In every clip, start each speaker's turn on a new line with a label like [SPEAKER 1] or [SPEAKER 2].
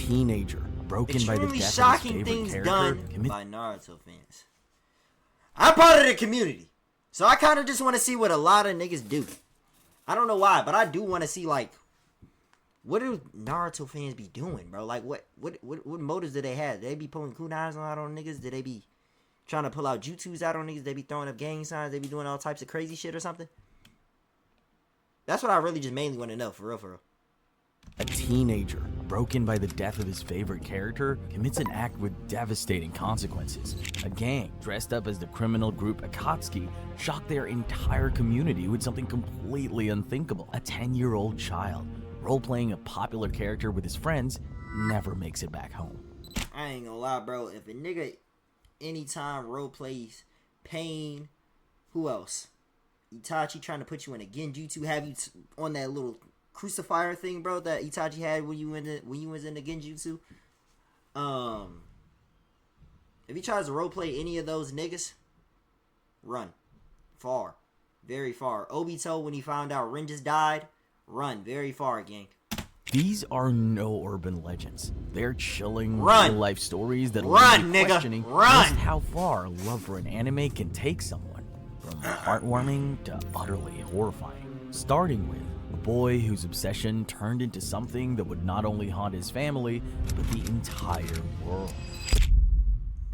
[SPEAKER 1] teenager broken by the
[SPEAKER 2] Extremely
[SPEAKER 1] death
[SPEAKER 2] shocking
[SPEAKER 1] of his favorite
[SPEAKER 2] things
[SPEAKER 1] character
[SPEAKER 2] done by Naruto fans. I'm part of the community, so I kind of just want to see what a lot of niggas do. I don't know why, but I do want to see, like, what do Naruto fans be doing, bro? Like, what motives do they have? Did they be pulling kunais out on niggas? Did they be trying to pull out jutsus out on niggas? They be throwing up gang signs? They be doing all types of crazy shit or something? That's what I really just mainly want to know, for real, for real.
[SPEAKER 1] A teenager, broken by the death of his favorite character, commits an act with devastating consequences. A gang, dressed up as the criminal group Akatsuki, shocked their entire community with something completely unthinkable. A 10-year-old child, role-playing a popular character with his friends, never makes it back home.
[SPEAKER 2] I ain't gonna lie, bro. If a nigga anytime role-plays Pain, who else? Itachi trying to put you in a genjutsu, have you on that little crucifier thing, bro, that Itachi had when you was in the genjutsu. If he tries to roleplay any of those niggas, run far, very far. Obito, when he found out Rin just died, run very far, gang.
[SPEAKER 1] These are no urban legends. They're chilling real-life stories that
[SPEAKER 2] run,
[SPEAKER 1] leave you
[SPEAKER 2] nigga,
[SPEAKER 1] questioning just how far love for an anime can take someone, from heartwarming to utterly horrifying. Starting with a boy whose obsession turned into something that would not only haunt his family, but the entire world.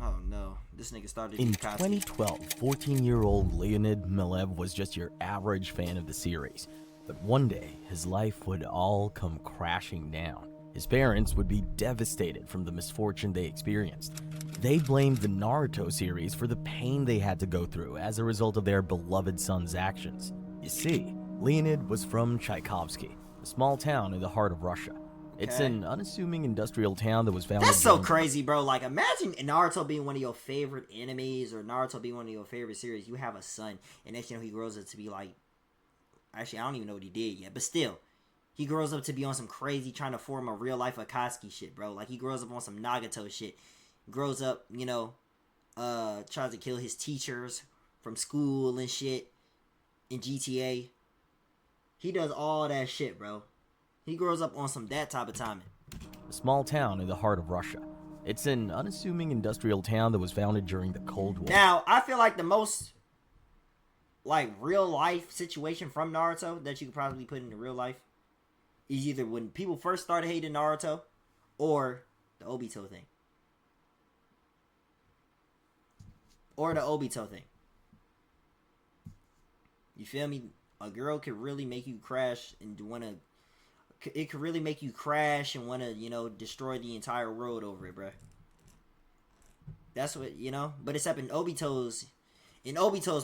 [SPEAKER 2] Oh no, this nigga started
[SPEAKER 1] in 2012, 14-year-old Leonid Milev was just your average fan of the series. But one day, his life would all come crashing down. His parents would be devastated from the misfortune they experienced. They blamed the Naruto series for the pain they had to go through as a result of their beloved son's actions. You see, Leonid was from Tchaikovsky, a small town in the heart of Russia. It's an unassuming industrial town that was founded.
[SPEAKER 2] That's so crazy, bro. Like, imagine Naruto being one of your favorite animes, or Naruto being one of your favorite series. You have a son, and next, he grows up to be like, actually, I don't even know what he did yet, but still, he grows up to be on some crazy trying to form a real life Akatsuki shit, bro. Like, he grows up on some Nagato shit. Grows up, tries to kill his teachers from school and shit in GTA. He does all that shit, bro. He grows up on some that type of timing.
[SPEAKER 1] A small town in the heart of Russia. It's an unassuming industrial town that was founded during the Cold War.
[SPEAKER 2] Now, I feel like the most, like, real life situation from Naruto that you could probably put into real life is either when people first started hating Naruto or the Obito thing. Or the Obito thing. You feel me? A girl could really make you crash and it could really make you crash and want to, destroy the entire world over it, bruh. That's what, but except in Obito's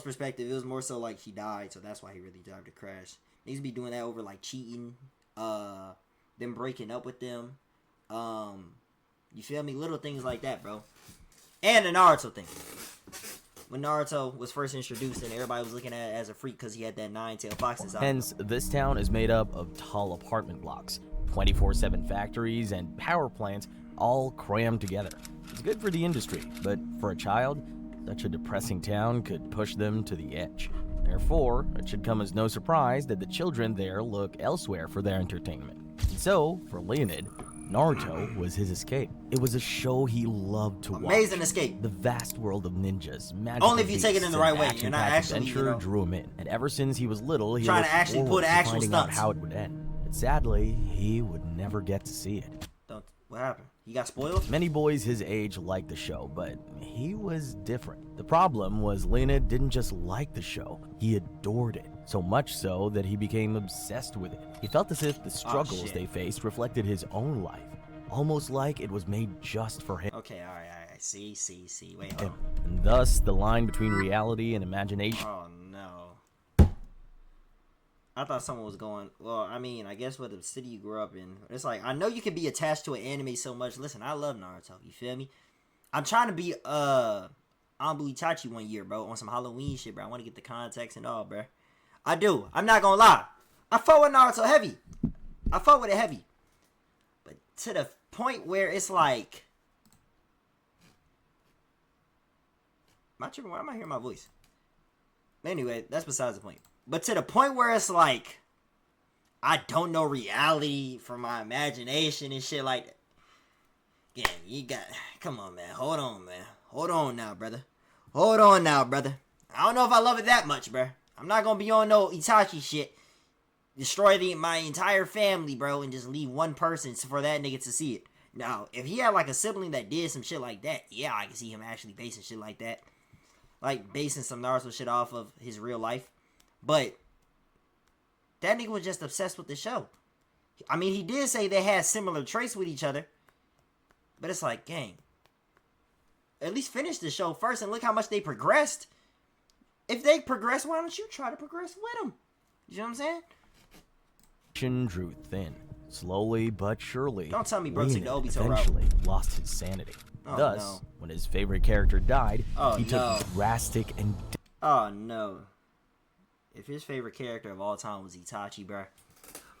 [SPEAKER 2] perspective, it was more so like she died, so that's why he really died to crash. Niggas be doing that over, like, cheating, them breaking up with them, you feel me? Little things like that, bro. And the Naruto thing. When Naruto was first introduced and everybody was looking at it as a freak because he had that nine-tailed fox inside.
[SPEAKER 1] Hence, this town is made up of tall apartment blocks, 24/7 factories, and power plants all crammed together. It's good for the industry, but for a child, such a depressing town could push them to the edge. Therefore, it should come as no surprise that the children there look elsewhere for their entertainment. And so, for Leonid, Naruto was his escape. It was a show he loved to watch.
[SPEAKER 2] Amazing escape.
[SPEAKER 1] The vast world of ninjas, magic.
[SPEAKER 2] Only if you take it in the right way. You're not actually,
[SPEAKER 1] drew him in. And ever since he was little, he
[SPEAKER 2] trying
[SPEAKER 1] was
[SPEAKER 2] to actually put actual
[SPEAKER 1] finding out how it would end. But sadly, he would never get to see it.
[SPEAKER 2] What happened? He got spoiled?
[SPEAKER 1] Many boys his age liked the show, but he was different. The problem was Leonid didn't just like the show, he adored it. So much so that he became obsessed with it. He felt as if the struggles they faced reflected his own life, almost like it was made just for him.
[SPEAKER 2] Okay, alright. See. Wait, hold on.
[SPEAKER 1] And thus, the line between reality and imagination.
[SPEAKER 2] Oh, no. I thought someone was going, well, I mean, I guess what the city you grew up in. It's like, I know you can be attached to an anime so much. Listen, I love Naruto, you feel me? I'm trying to be, Anbu Itachi one year, bro, on some Halloween shit, bro. I want to get the context and all, bro. I do. I'm not gonna lie. I fuck with Naruto heavy. I fuck with it heavy. But to the point where it's like, am I tripping? Why am I hearing my voice? Anyway, that's besides the point. But to the point where it's like, I don't know reality from my imagination and shit like that. Yeah, you got. Come on, man. Hold on, man. Hold on now, brother. Hold on now, brother. I don't know if I love it that much, bro. I'm not gonna be on no Itachi shit. Destroy my entire family, bro, and just leave one person for that nigga to see it. Now, if he had like a sibling that did some shit like that, yeah, I can see him actually basing shit like that. Like basing some Naruto shit off of his real life. But that nigga was just obsessed with the show. I mean, he did say they had similar traits with each other. But it's like, gang, at least finish the show first and look how much they progressed. If they progress, why don't you try to progress with them? You know what I'm saying?
[SPEAKER 1] Drew thin. Slowly but surely,
[SPEAKER 2] Don't tell me bro took the
[SPEAKER 1] Leonid
[SPEAKER 2] Obito route.
[SPEAKER 1] eventually lost his sanity.
[SPEAKER 2] Oh,
[SPEAKER 1] Thus,
[SPEAKER 2] no.
[SPEAKER 1] when his favorite character died,
[SPEAKER 2] Oh,
[SPEAKER 1] he
[SPEAKER 2] no.
[SPEAKER 1] took drastic and
[SPEAKER 2] Oh, no. If his favorite character of all time was Itachi, bro.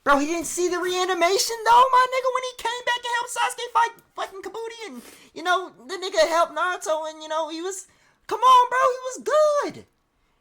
[SPEAKER 2] Bro, he didn't see the reanimation, though, my nigga, when he came back and helped Sasuke fight fucking Kabuto. And, you know, the nigga helped Naruto, and, you know, he was... Come on, bro, he was good.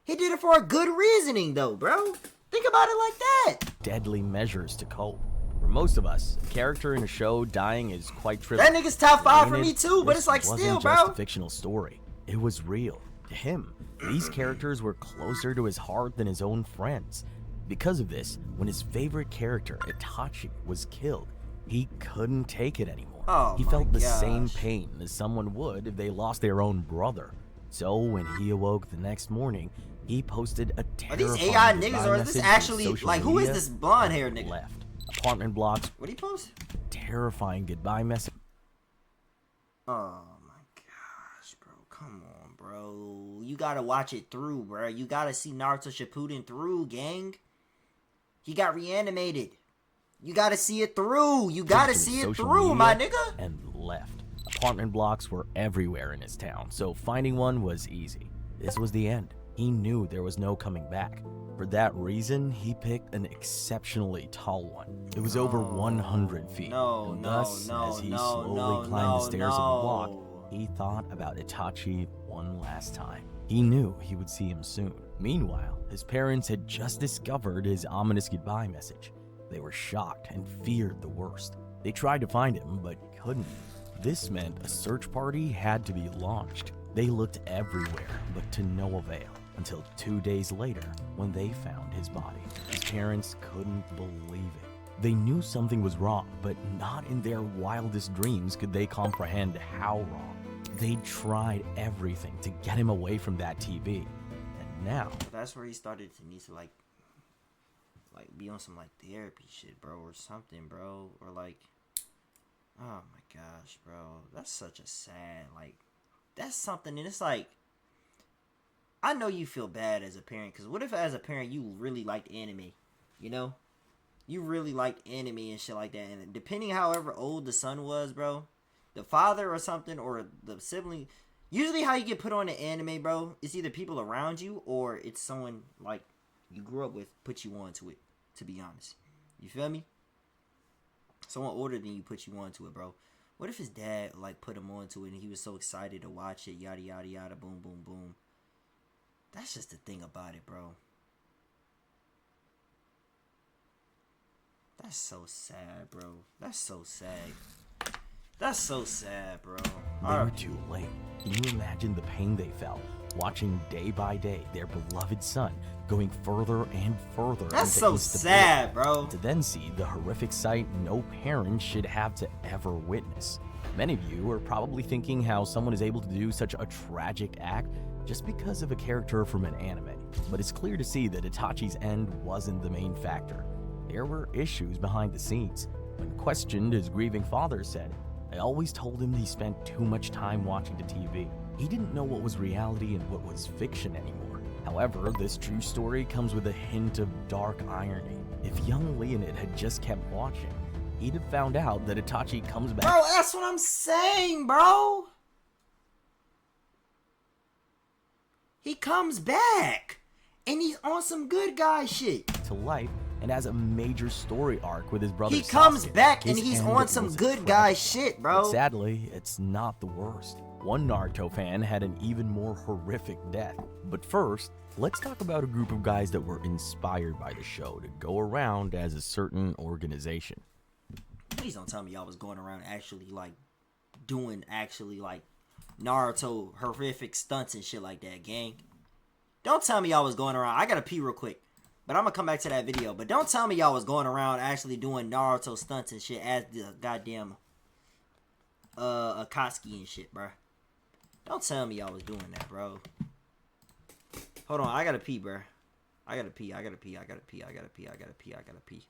[SPEAKER 2] He did it for a good reasoning, though, bro. Think about it like that.
[SPEAKER 1] deadly measures to cope. For most of us, a character in a show dying is quite trivial.
[SPEAKER 2] That nigga's top 5 for
[SPEAKER 1] Leonid,
[SPEAKER 2] me, too, but
[SPEAKER 1] this
[SPEAKER 2] it's like,
[SPEAKER 1] wasn't
[SPEAKER 2] still,
[SPEAKER 1] just
[SPEAKER 2] bro.
[SPEAKER 1] a fictional story. It was real. To him, these characters were closer to his heart than his own friends. Because of this, when his favorite character, Itachi, was killed, he couldn't take it anymore.
[SPEAKER 2] Oh
[SPEAKER 1] he
[SPEAKER 2] my
[SPEAKER 1] felt the
[SPEAKER 2] gosh.
[SPEAKER 1] same pain as someone would if they lost their own brother. So when he awoke the next morning, he posted a
[SPEAKER 2] Are
[SPEAKER 1] terrifying
[SPEAKER 2] these AI
[SPEAKER 1] goodbye
[SPEAKER 2] niggas or is this
[SPEAKER 1] message to
[SPEAKER 2] actually,
[SPEAKER 1] social
[SPEAKER 2] like, who is
[SPEAKER 1] media
[SPEAKER 2] this blonde hair
[SPEAKER 1] and
[SPEAKER 2] nigga?
[SPEAKER 1] left. Apartment blocks,
[SPEAKER 2] What'd he post?
[SPEAKER 1] terrifying goodbye message.
[SPEAKER 2] Oh my gosh, bro. Come on, bro. You gotta watch it through, bro. You gotta see Naruto Shippuden through, gang. He got reanimated. You gotta see it through. You gotta
[SPEAKER 1] to
[SPEAKER 2] see it
[SPEAKER 1] social
[SPEAKER 2] through, my
[SPEAKER 1] media
[SPEAKER 2] nigga.
[SPEAKER 1] And left. Apartment blocks were everywhere in his town, so finding one was easy. This was the end. He knew there was no coming back. For that reason, he picked an exceptionally tall one. It was over 100 feet.
[SPEAKER 2] No,
[SPEAKER 1] and
[SPEAKER 2] no,
[SPEAKER 1] thus,
[SPEAKER 2] no,
[SPEAKER 1] as he
[SPEAKER 2] no,
[SPEAKER 1] slowly
[SPEAKER 2] no,
[SPEAKER 1] climbed the
[SPEAKER 2] no,
[SPEAKER 1] stairs of the block,
[SPEAKER 2] no.
[SPEAKER 1] he thought about Itachi one last time. He knew he would see him soon. Meanwhile, his parents had just discovered his ominous goodbye message. They were shocked and feared the worst. They tried to find him, but couldn't. This meant a search party had to be launched. They looked everywhere, but to no avail, until 2 days later, when they found his body. His parents couldn't believe it. They knew something was wrong, but not in their wildest dreams could they comprehend how wrong. They tried everything to get him away from that TV. And now,
[SPEAKER 2] That's where he started to need to, like be on some, like, therapy shit, bro, or something, bro. Or, like, oh my gosh, bro. That's such a sad, like, that's something, and it's like, I know you feel bad as a parent, because what if as a parent you really liked anime, you know? You really liked anime and shit like that, and depending however old the son was, bro, the father or something, or the sibling, usually how you get put on the anime, bro, it's either people around you, or it's someone, like, you grew up with, put you onto it, to be honest. You feel me? Someone older than you put you onto it, bro. What if his dad, like, put him onto it, and he was so excited to watch it, yada, yada, yada, boom, boom, boom. That's just the thing about it, bro. That's so sad, bro. That's so sad. That's so sad, bro.
[SPEAKER 1] they were too late. Can you imagine the pain they felt, watching day by day their beloved son going further and further
[SPEAKER 2] That's
[SPEAKER 1] into
[SPEAKER 2] so
[SPEAKER 1] instability,
[SPEAKER 2] sad, bro.
[SPEAKER 1] to then see the horrific sight no parent should have to ever witness. Many of you are probably thinking how someone is able to do such a tragic act just because of a character from an anime. But it's clear to see that Itachi's end wasn't the main factor. There were issues behind the scenes. When questioned, his grieving father said, "I always told him he spent too much time watching the TV. He didn't know what was reality and what was fiction anymore." However, this true story comes with a hint of dark irony. If young Leonid had just kept watching, he'd have found out that Itachi comes back.
[SPEAKER 2] Bro, that's what I'm saying, bro. He comes back. And he's on some good guy shit.
[SPEAKER 1] To life and has a major story arc with his brother.
[SPEAKER 2] He comes
[SPEAKER 1] Sasuke.
[SPEAKER 2] back and
[SPEAKER 1] His
[SPEAKER 2] he's
[SPEAKER 1] end
[SPEAKER 2] on some
[SPEAKER 1] was
[SPEAKER 2] good guy
[SPEAKER 1] tragic.
[SPEAKER 2] shit,
[SPEAKER 1] But
[SPEAKER 2] bro.
[SPEAKER 1] sadly, it's not the worst. One Naruto fan had an even more horrific death. But first, let's talk about a group of guys that were inspired by the show to go around as a certain organization.
[SPEAKER 2] Please don't tell me y'all was going around actually, like, doing actually like Naruto horrific stunts and shit like that, gang. Don't tell me y'all was going around. I gotta pee real quick, but I'm gonna come back to that video. But don't tell me y'all was going around actually doing Naruto stunts and shit as the goddamn Akatsuki and shit, bro. Don't tell me y'all was doing that, bro. Hold on, I gotta pee, bro. I gotta pee. I gotta pee. I gotta pee. I gotta pee. I gotta pee. I gotta pee.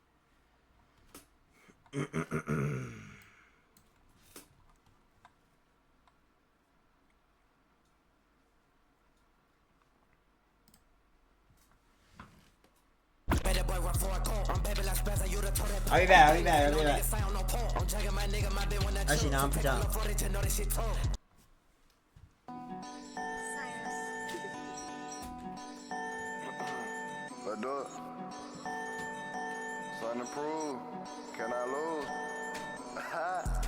[SPEAKER 2] I'll be back. I'll be back. I'll be back. Actually, no, I'm put down.
[SPEAKER 3] Let's do it. Something to prove. Can I lose?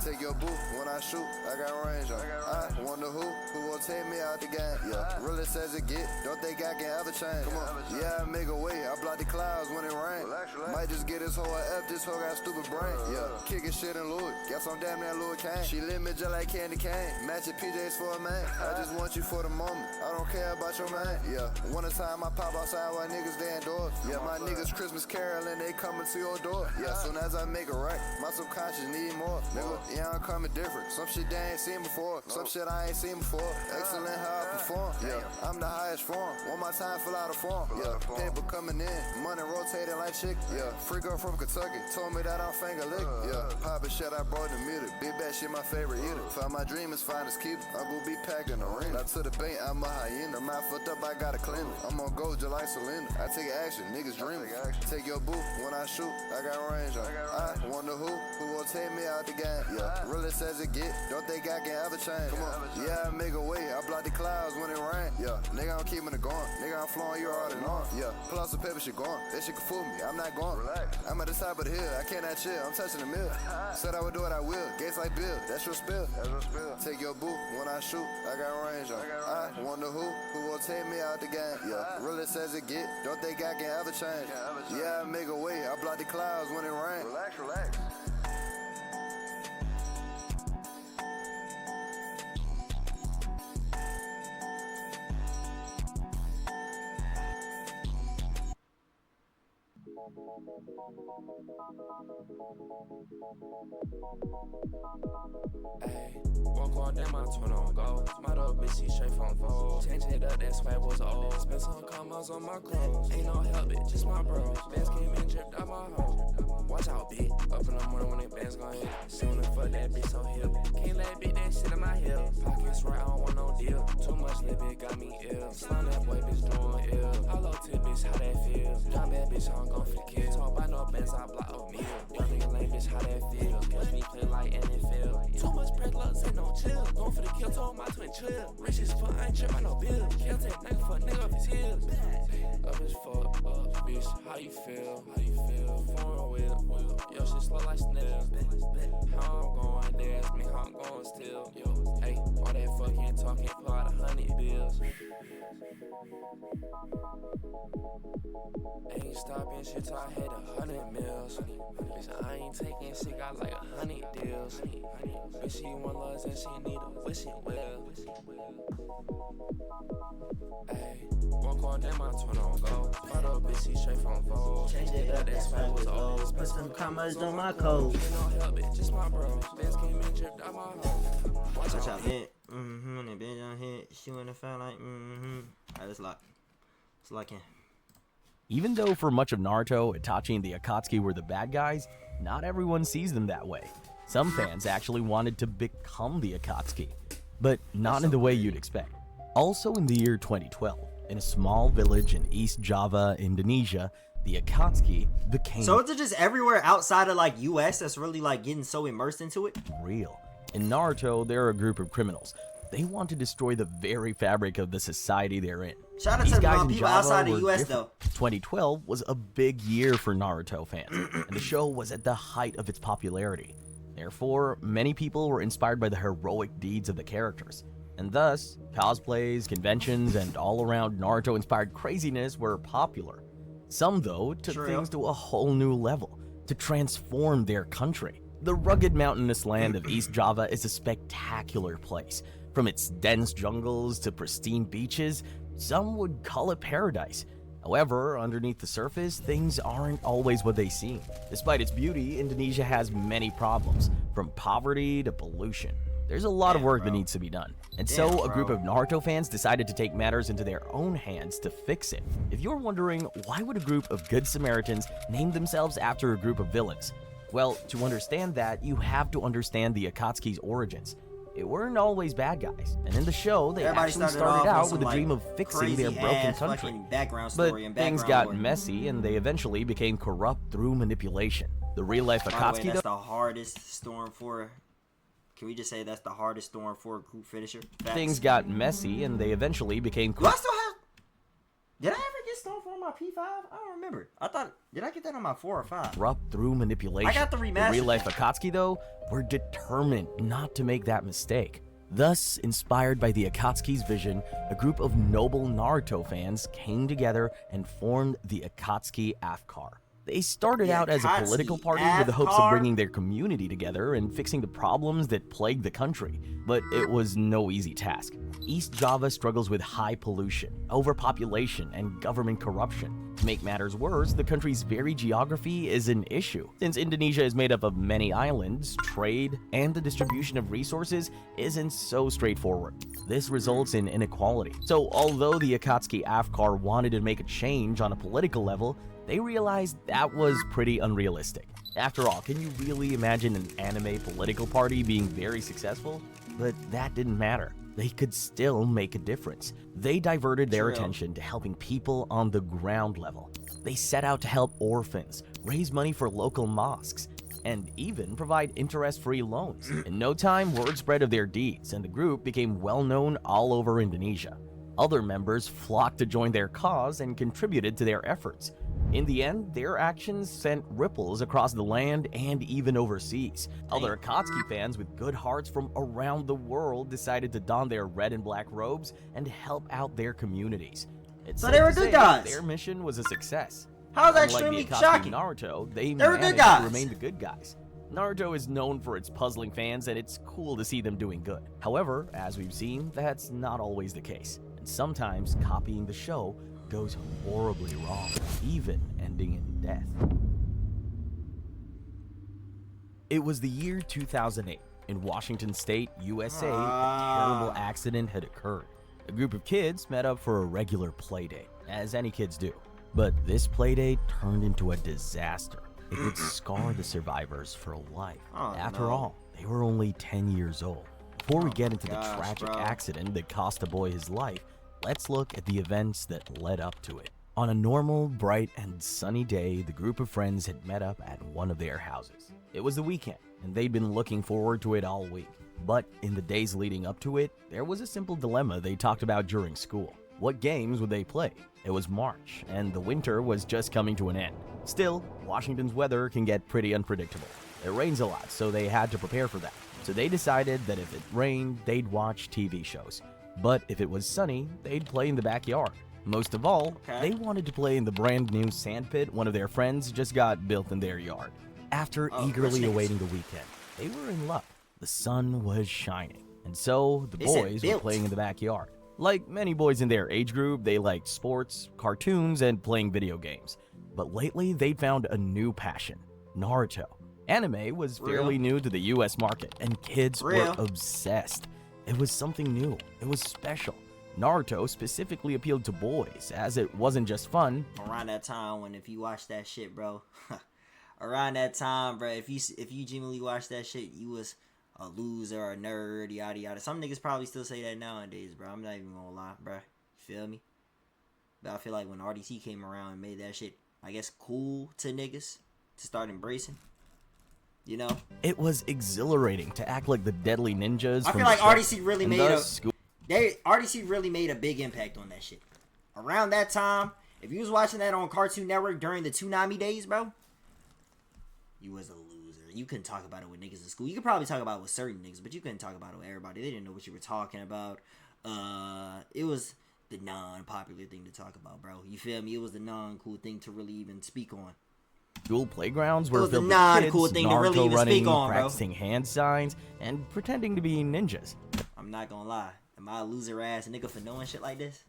[SPEAKER 3] Take your boot when I shoot. I got range on. I wonder who will take me out the game. Yeah, really says it get. Don't think I can ever change. Come on. Yeah, I make a way. I block the clouds when it rain. Might just get this hoe a F. This hoe got stupid brain. Yeah, kicking shit in Louis. Guess I'm damn near Louis Kane. She lit me just like candy cane. Matching PJs for a man. I just want you for the moment. I don't care about your man. Yeah, one time I pop outside while niggas they indoors. Yeah, my niggas Christmas caroling. They coming to your door. Yeah, soon as I make it right, my subconscious need more. Nigga, yeah, I'm coming different. Some shit they ain't seen before. Some shit I ain't seen before. Excellent how I perform. Yeah, I'm the highest form. One more time, fill out a form. Yeah, paper coming in. Money rotating like chick. Yeah, free girl from Kentucky. Told me that I'm finger lick. Yeah, poppin' shit I brought the meter. Big bad shit my favorite eater. Found my dream is fine as keep. I'm gonna be packing the ring. Not to the bank, I'm a hyena. My fucked up, I gotta clean it. I'm on go just like Selena. I take action, niggas dreaming. Take your boot when I shoot. I got range on. I wonder who will take me out the game. Yeah, really says it get. Don't think I can ever change. Come on. Yeah, I make a way. I block the clouds when it rain. Yeah, nigga, I'm keeping it going. Nigga, I'm flowing you already know. Yeah, pull out some paper shit going. That shit can fool me. I'm not going. Relax. I'm at the top of the hill. I cannot chill. I'm touching the mill. Said I would do it, I will. Gates like Bill. That's your spill. That's your spill. Take your boot when I shoot. I got range on. I wonder who will take me out the game. Yeah, really says it get. Don't think I can ever change. Yeah, I make a way. I block the clouds when it rain. Relax, relax.
[SPEAKER 4] Ayy, walk on down my twin on go. My dog bitch, she straight from Vogue. Change it up, that swag was old. Spent some commas on my clothes. Ain't no help, bitch, just my bros. Bands came in, dripped out my hoe. Watch out, bitch. Up in the morning when the bands gon' hit. Soon as fuck that bitch so hip. Can't let bitch that shit in my hill. Pockets right, I don't want no deal. Too much lip, it got me ill. Slime that boy, bitch, doing ill. Hollow tip, bitch, how that feel? Drop that bitch, I'm gon' for the kill. Talk about no bands, I block oatmeal. Young nigga lame, bitch, how that feel? Catch me play like NFL. Too much bread, lux, ain't no chill. Going for the kill, told my twin chill. Rich as fuck, I ain't trippin' no bill. Can't take nigga for a nigga off his heels. Up as fuck, bitch, how you feel? How you feel? Foreign wheel. Yo, shit slow like snails. How I'm going, they ask me how I'm going still. Yo, hey, all that fucking talking, pull out 100 bills. Ain't stopping shit till I hit 100 mils. Bitch, I ain't taking shit, got like 100 deals. Bitch, she want love and she need a wishing well. Ayy, walk on down my twin on go. My dog bitch, she straight from Vogue.
[SPEAKER 2] Change it up, that swag was old. Put some commas on my code.
[SPEAKER 4] Ain't no help, bitch, just my bro. Bands came in, dripped out my hoe.
[SPEAKER 2] Watch out, bitch. And the bitch on here, she wouldn't have felt like, Alright, let's lock. Let's lock in.
[SPEAKER 1] Even though for much of Naruto, Itachi and the Akatsuki were the bad guys, not everyone sees them that way. Some fans actually wanted to become the Akatsuki, but not in the way you'd expect. Also in the year 2012, in a small village in East Java, Indonesia, the Akatsuki became
[SPEAKER 2] So it's just everywhere outside of like US that's really like getting so immersed into it?
[SPEAKER 1] real. In Naruto, they're a group of criminals. They want to destroy the very fabric of the society they're in.
[SPEAKER 2] Shout out
[SPEAKER 1] These
[SPEAKER 2] to
[SPEAKER 1] guys
[SPEAKER 2] the
[SPEAKER 1] in
[SPEAKER 2] people
[SPEAKER 1] Java
[SPEAKER 2] outside the
[SPEAKER 1] were
[SPEAKER 2] US
[SPEAKER 1] different.
[SPEAKER 2] though.
[SPEAKER 1] 2012 was a big year for Naruto fans, and the show was at the height of its popularity. Therefore, many people were inspired by the heroic deeds of the characters. And thus, cosplays, conventions, and all-around Naruto-inspired craziness were popular. Some, though, took
[SPEAKER 2] True.
[SPEAKER 1] things to a whole new level to transform their country. The rugged mountainous land of East Java is a spectacular place. From its dense jungles to pristine beaches, some would call it paradise. However, underneath the surface, things aren't always what they seem. Despite its beauty, Indonesia has many problems, from poverty to pollution. There's a lot of work that needs to be done. And so, a group of Naruto fans decided to take matters into their own hands to fix it. If you're wondering, why would a group of good Samaritans name themselves after a group of villains? Well, to understand that, you have to understand the Akatsuki's origins. It weren't always bad guys, and in the show, they actually started out with a dream of fixing their broken country. But things got messy, and they eventually became corrupt through manipulation. The real-life Akatsuki,
[SPEAKER 2] that's the hardest Storm 4. Can we just say that's the hardest Storm 4 group finisher?
[SPEAKER 1] Things got messy, and they eventually became
[SPEAKER 2] corrupt. Do I still have... Did I ever get Storm 4 on my P5? I don't remember. Did I get that on my 4 or 5?
[SPEAKER 1] Corrupt through manipulation.
[SPEAKER 2] I got the remastered.
[SPEAKER 1] The real-life Akatsuki, though, were determined not to make that mistake. Thus, inspired by the Akatsuki's vision, a group of noble Naruto fans came together and formed the Akatsuki Afkar. They started out as a political party with the hopes of bringing their community together and fixing the problems that plagued the country, but it was no easy task. East Java struggles with high pollution, overpopulation, and government corruption. To make matters worse, the country's very geography is an issue. Since Indonesia is made up of many islands, trade and the distribution of resources isn't so straightforward. This results in inequality. So although the Akatsuki Afkar wanted to make a change on a political level, they realized that was pretty unrealistic. After all, can you really imagine an anime political party being very successful? But that didn't matter. They could still make a difference. They diverted their attention to helping people on the ground level. They set out to help orphans, raise money for local mosques, and even provide interest-free loans. In no time, word spread of their deeds, and the group became well-known all over Indonesia. Other members flocked to join their cause and contributed to their efforts. In the end, their actions sent ripples across the land and even overseas. Other Akatsuki fans with good hearts from around the world decided to don their red and black robes and help out their communities.
[SPEAKER 2] So they were good guys.
[SPEAKER 1] Their mission was a success.
[SPEAKER 2] How's that
[SPEAKER 1] Unlike
[SPEAKER 2] extremely
[SPEAKER 1] the Akatsuki
[SPEAKER 2] shocking?
[SPEAKER 1] Naruto, they
[SPEAKER 2] were good
[SPEAKER 1] managed
[SPEAKER 2] guys.
[SPEAKER 1] to remain the good guys. Naruto is known for its puzzling fans, and it's cool to see them doing good. However, as we've seen, that's not always the case. And sometimes copying the show goes horribly wrong, even ending in death. It was the year 2008. In Washington State, USA, a terrible accident had occurred. A group of kids met up for a regular play date, as any kids do. But this play date turned into a disaster. It would scar the survivors for life. After all, they were only 10 years old. Before we get into the tragic accident that cost the boy his life, let's look at the events that led up to it. On a normal, bright, and sunny day, the group of friends had met up at one of their houses. It was the weekend, and they'd been looking forward to it all week. But in the days leading up to it, there was a simple dilemma they talked about during school. What games would they play? It was March, and the winter was just coming to an end. Still, Washington's weather can get pretty unpredictable. It rains a lot, so they had to prepare for that. So they decided that if it rained, they'd watch TV shows. But if it was sunny, they'd play in the backyard. Most of all, they wanted to play in the brand new sandpit one of their friends just got built in their yard. After eagerly awaiting the weekend, they were in luck. The sun was shining, and so the boys were playing in the backyard. Like many boys in their age group, they liked sports, cartoons, and playing video games. But lately, they'd found a new passion: Naruto. Anime was fairly new to the US market, and kids were obsessed. It was something new. It was special. Naruto specifically appealed to boys, as it wasn't just fun.
[SPEAKER 2] Around that time, when if you watch that shit, bro, around that time, bro, if you genuinely watched that shit, you was a loser or a nerd, yada yada. Some niggas probably still say that nowadays, bro. I'm not even gonna lie, bro. You feel me? But I feel like when RDC came around and made that shit, I guess, cool to niggas to start embracing, you know?
[SPEAKER 1] It was exhilarating to act like the deadly ninjas.
[SPEAKER 2] I feel like RDC really made a big impact on that shit. Around that time, if you was watching that on Cartoon Network during the Toonami days, bro, you was a loser. You couldn't talk about it with niggas in school. You could probably talk about it with certain niggas, but you couldn't talk about it with everybody. They didn't know what you were talking about. It was the non-popular thing to talk about, bro. You feel me? It was the non-cool thing to really even speak on.
[SPEAKER 1] School playgrounds were
[SPEAKER 2] was the
[SPEAKER 1] filled with
[SPEAKER 2] non-cool
[SPEAKER 1] kids,
[SPEAKER 2] thing to really
[SPEAKER 1] Naruto
[SPEAKER 2] even
[SPEAKER 1] running,
[SPEAKER 2] speak on, bro.
[SPEAKER 1] practicing hand signs, and pretending to be ninjas.
[SPEAKER 2] I'm not gonna lie. Am I a loser ass nigga for knowing shit like this?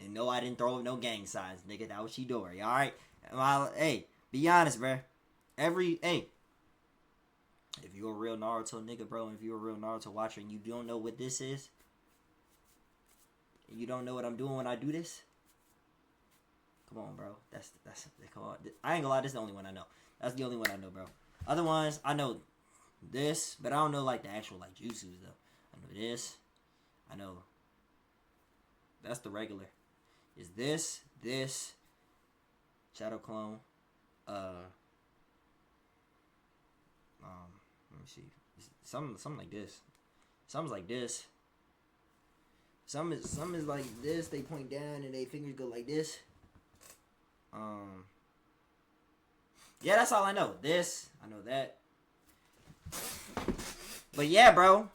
[SPEAKER 2] And no, I didn't throw up no gang signs, nigga. That was Chidori, alright? Hey, be honest, bro. Hey, if you're a real Naruto nigga, bro, and if you're a real Naruto watcher and you don't know what this is, and you don't know what I'm doing when I do this, come on, bro. That's come on. I ain't gonna lie, this is the only one I know. That's the only one I know, bro. Other ones, I know this, but I don't know like the actual like jutsus though. I know this. I know that's the regular. Is this Shadow Clone? Let me see. Something like this. Something's like this. Some is like this. They point down and they fingers go like this. Yeah, that's all I know. This, I know that. But yeah, bro.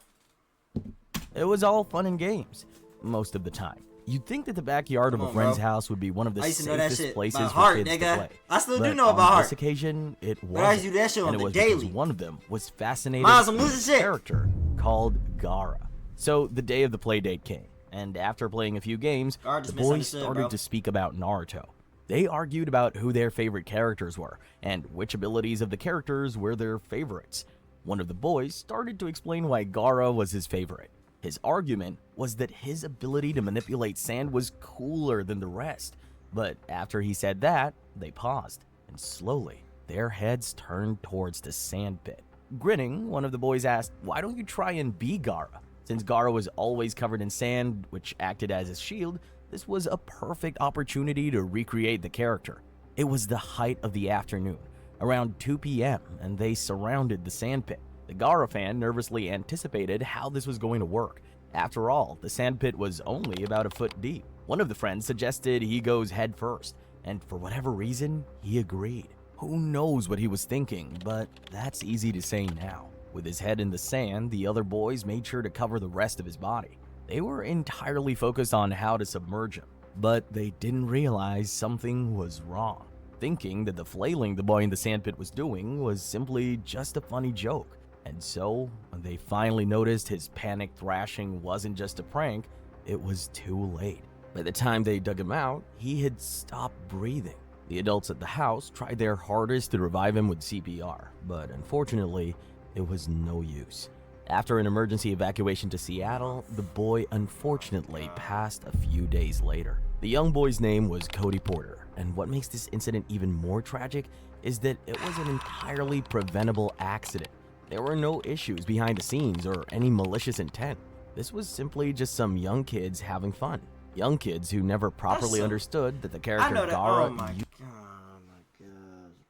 [SPEAKER 1] It was all fun and games, most of the time. You'd think that the backyard of a friend's house would be one of the safest places for kids to play.
[SPEAKER 2] I still do
[SPEAKER 1] But
[SPEAKER 2] know about
[SPEAKER 1] on
[SPEAKER 2] heart.
[SPEAKER 1] this occasion, it wasn't.
[SPEAKER 2] But I used to do that shit on
[SPEAKER 1] and it
[SPEAKER 2] the
[SPEAKER 1] was because
[SPEAKER 2] daily.
[SPEAKER 1] one of them was fascinated
[SPEAKER 2] Miles, I'm
[SPEAKER 1] with
[SPEAKER 2] losing
[SPEAKER 1] a
[SPEAKER 2] shit.
[SPEAKER 1] character called Gaara. So the day of the play date came, and after playing a few games,
[SPEAKER 2] Gaara just
[SPEAKER 1] the boys
[SPEAKER 2] misunderstood,
[SPEAKER 1] started
[SPEAKER 2] bro.
[SPEAKER 1] to speak about Naruto. They argued about who their favorite characters were, and which abilities of the characters were their favorites. One of the boys started to explain why Gaara was his favorite. His argument was that his ability to manipulate sand was cooler than the rest. But after he said that, they paused, and slowly, their heads turned towards the sand pit. Grinning, one of the boys asked, "Why don't you try and be Gaara?" Since Gaara was always covered in sand, which acted as his shield, this was a perfect opportunity to recreate the character. It was the height of the afternoon, around 2 p.m., and they surrounded the sand pit. The Gaara fan nervously anticipated how this was going to work. After all, the sand pit was only about a foot deep. One of the friends suggested he goes head first, and for whatever reason, he agreed. Who knows what he was thinking, but that's easy to say now. With his head in the sand, the other boys made sure to cover the rest of his body. They were entirely focused on how to submerge him, but they didn't realize something was wrong, thinking that the flailing the boy in the sandpit was doing was simply just a funny joke. And so, when they finally noticed his panic thrashing wasn't just a prank, it was too late. By the time they dug him out, he had stopped breathing. The adults at the house tried their hardest to revive him with CPR, but unfortunately, it was no use. After an emergency evacuation to Seattle, the boy unfortunately passed a few days later. The young boy's name was Cody Porter, and what makes this incident even more tragic is that it was an entirely preventable accident. There were no issues behind the scenes or any malicious intent. This was simply just some young kids having fun. Young kids who never properly understood that the character
[SPEAKER 2] I know that.
[SPEAKER 1] Gaara
[SPEAKER 2] Oh my gosh,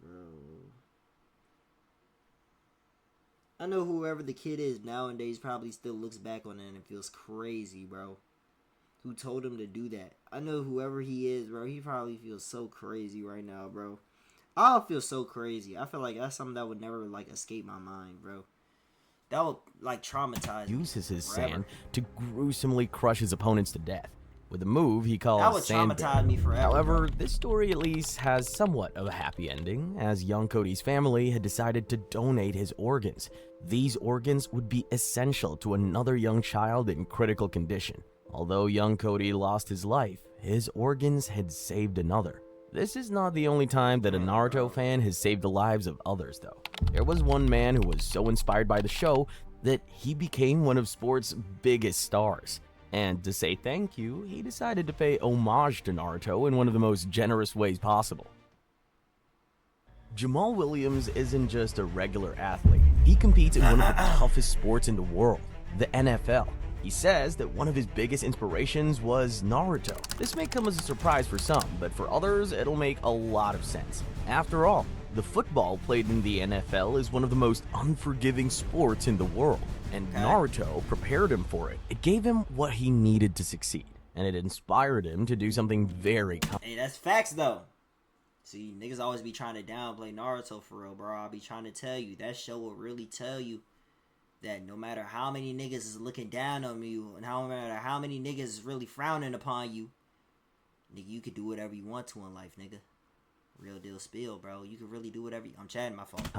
[SPEAKER 2] bro. I know whoever the kid is nowadays probably still looks back on it and feels crazy, bro. Who told him to do that? I know whoever he is, bro. He probably feels so crazy right now, bro. I'll feel so crazy. I feel like that's something that would never like escape my mind, bro. That would like traumatize me
[SPEAKER 1] uses his
[SPEAKER 2] forever.
[SPEAKER 1] sand to gruesomely crush his opponents to death with a move he calls
[SPEAKER 2] That would
[SPEAKER 1] sand
[SPEAKER 2] traumatize me forever.
[SPEAKER 1] However,
[SPEAKER 2] bro.
[SPEAKER 1] this story at least has somewhat of a happy ending, as young Cody's family had decided to donate his organs. These organs would be essential to another young child in critical condition. Although young Cody lost his life, his organs had saved another. This is not the only time that a Naruto fan has saved the lives of others, though. There was one man who was so inspired by the show that he became one of sport's biggest stars. And to say thank you, he decided to pay homage to Naruto in one of the most generous ways possible. Jamal Williams isn't just a regular athlete. He competes in one of the toughest sports in the world, the NFL. He says that one of his biggest inspirations was Naruto. This may come as a surprise for some, but for others, it'll make a lot of sense. After all, the football played in the NFL is one of the most unforgiving sports in the world, and Naruto prepared him for it. It gave him what he needed to succeed, and it inspired him to do something very
[SPEAKER 2] Hey, that's facts though. See, niggas always be trying to downplay Naruto for real, bro. I'll be trying to tell you. That show will really tell you that no matter how many niggas is looking down on you, and no matter how many niggas is really frowning upon you, nigga, you could do whatever you want to in life, nigga. Real deal spill, bro. You can really do whatever I'm chatting, my fault.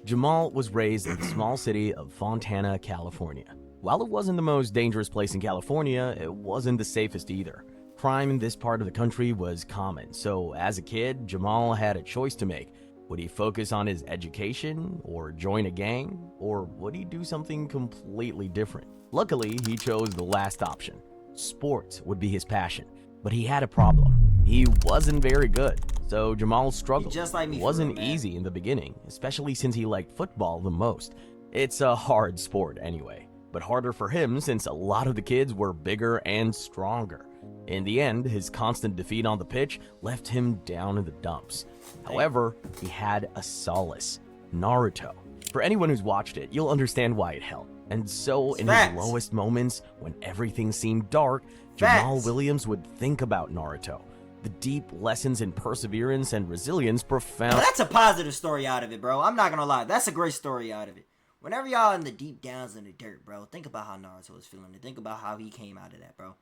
[SPEAKER 1] Jamal was raised in the small city of Fontana, California. While it wasn't the most dangerous place in California, it wasn't the safest either. Crime in this part of the country was common, so as a kid, Jamal had a choice to make. Would he focus on his education, or join a gang, or would he do something completely different? Luckily, he chose the last option. Sports would be his passion, but he had a problem. He wasn't very good, so Jamal struggled.
[SPEAKER 2] Just like me
[SPEAKER 1] It wasn't
[SPEAKER 2] for real, man.
[SPEAKER 1] easy in the beginning, especially since he liked football the most. It's a hard sport anyway, but harder for him since a lot of the kids were bigger and stronger. In the end, his constant defeat on the pitch left him down in the dumps. However, he had a solace: Naruto. For anyone who's watched it, you'll understand why it helped. And so, in his
[SPEAKER 2] Facts.
[SPEAKER 1] lowest moments, when everything seemed dark, Jamal
[SPEAKER 2] Facts.
[SPEAKER 1] Williams would think about Naruto. The deep lessons in perseverance and resilience profound.
[SPEAKER 2] But that's a positive story out of it, bro. I'm not gonna lie. That's a great story out of it. Whenever y'all in the deep downs in the dirt, bro, think about how Naruto was feeling. And think about how he came out of that, bro.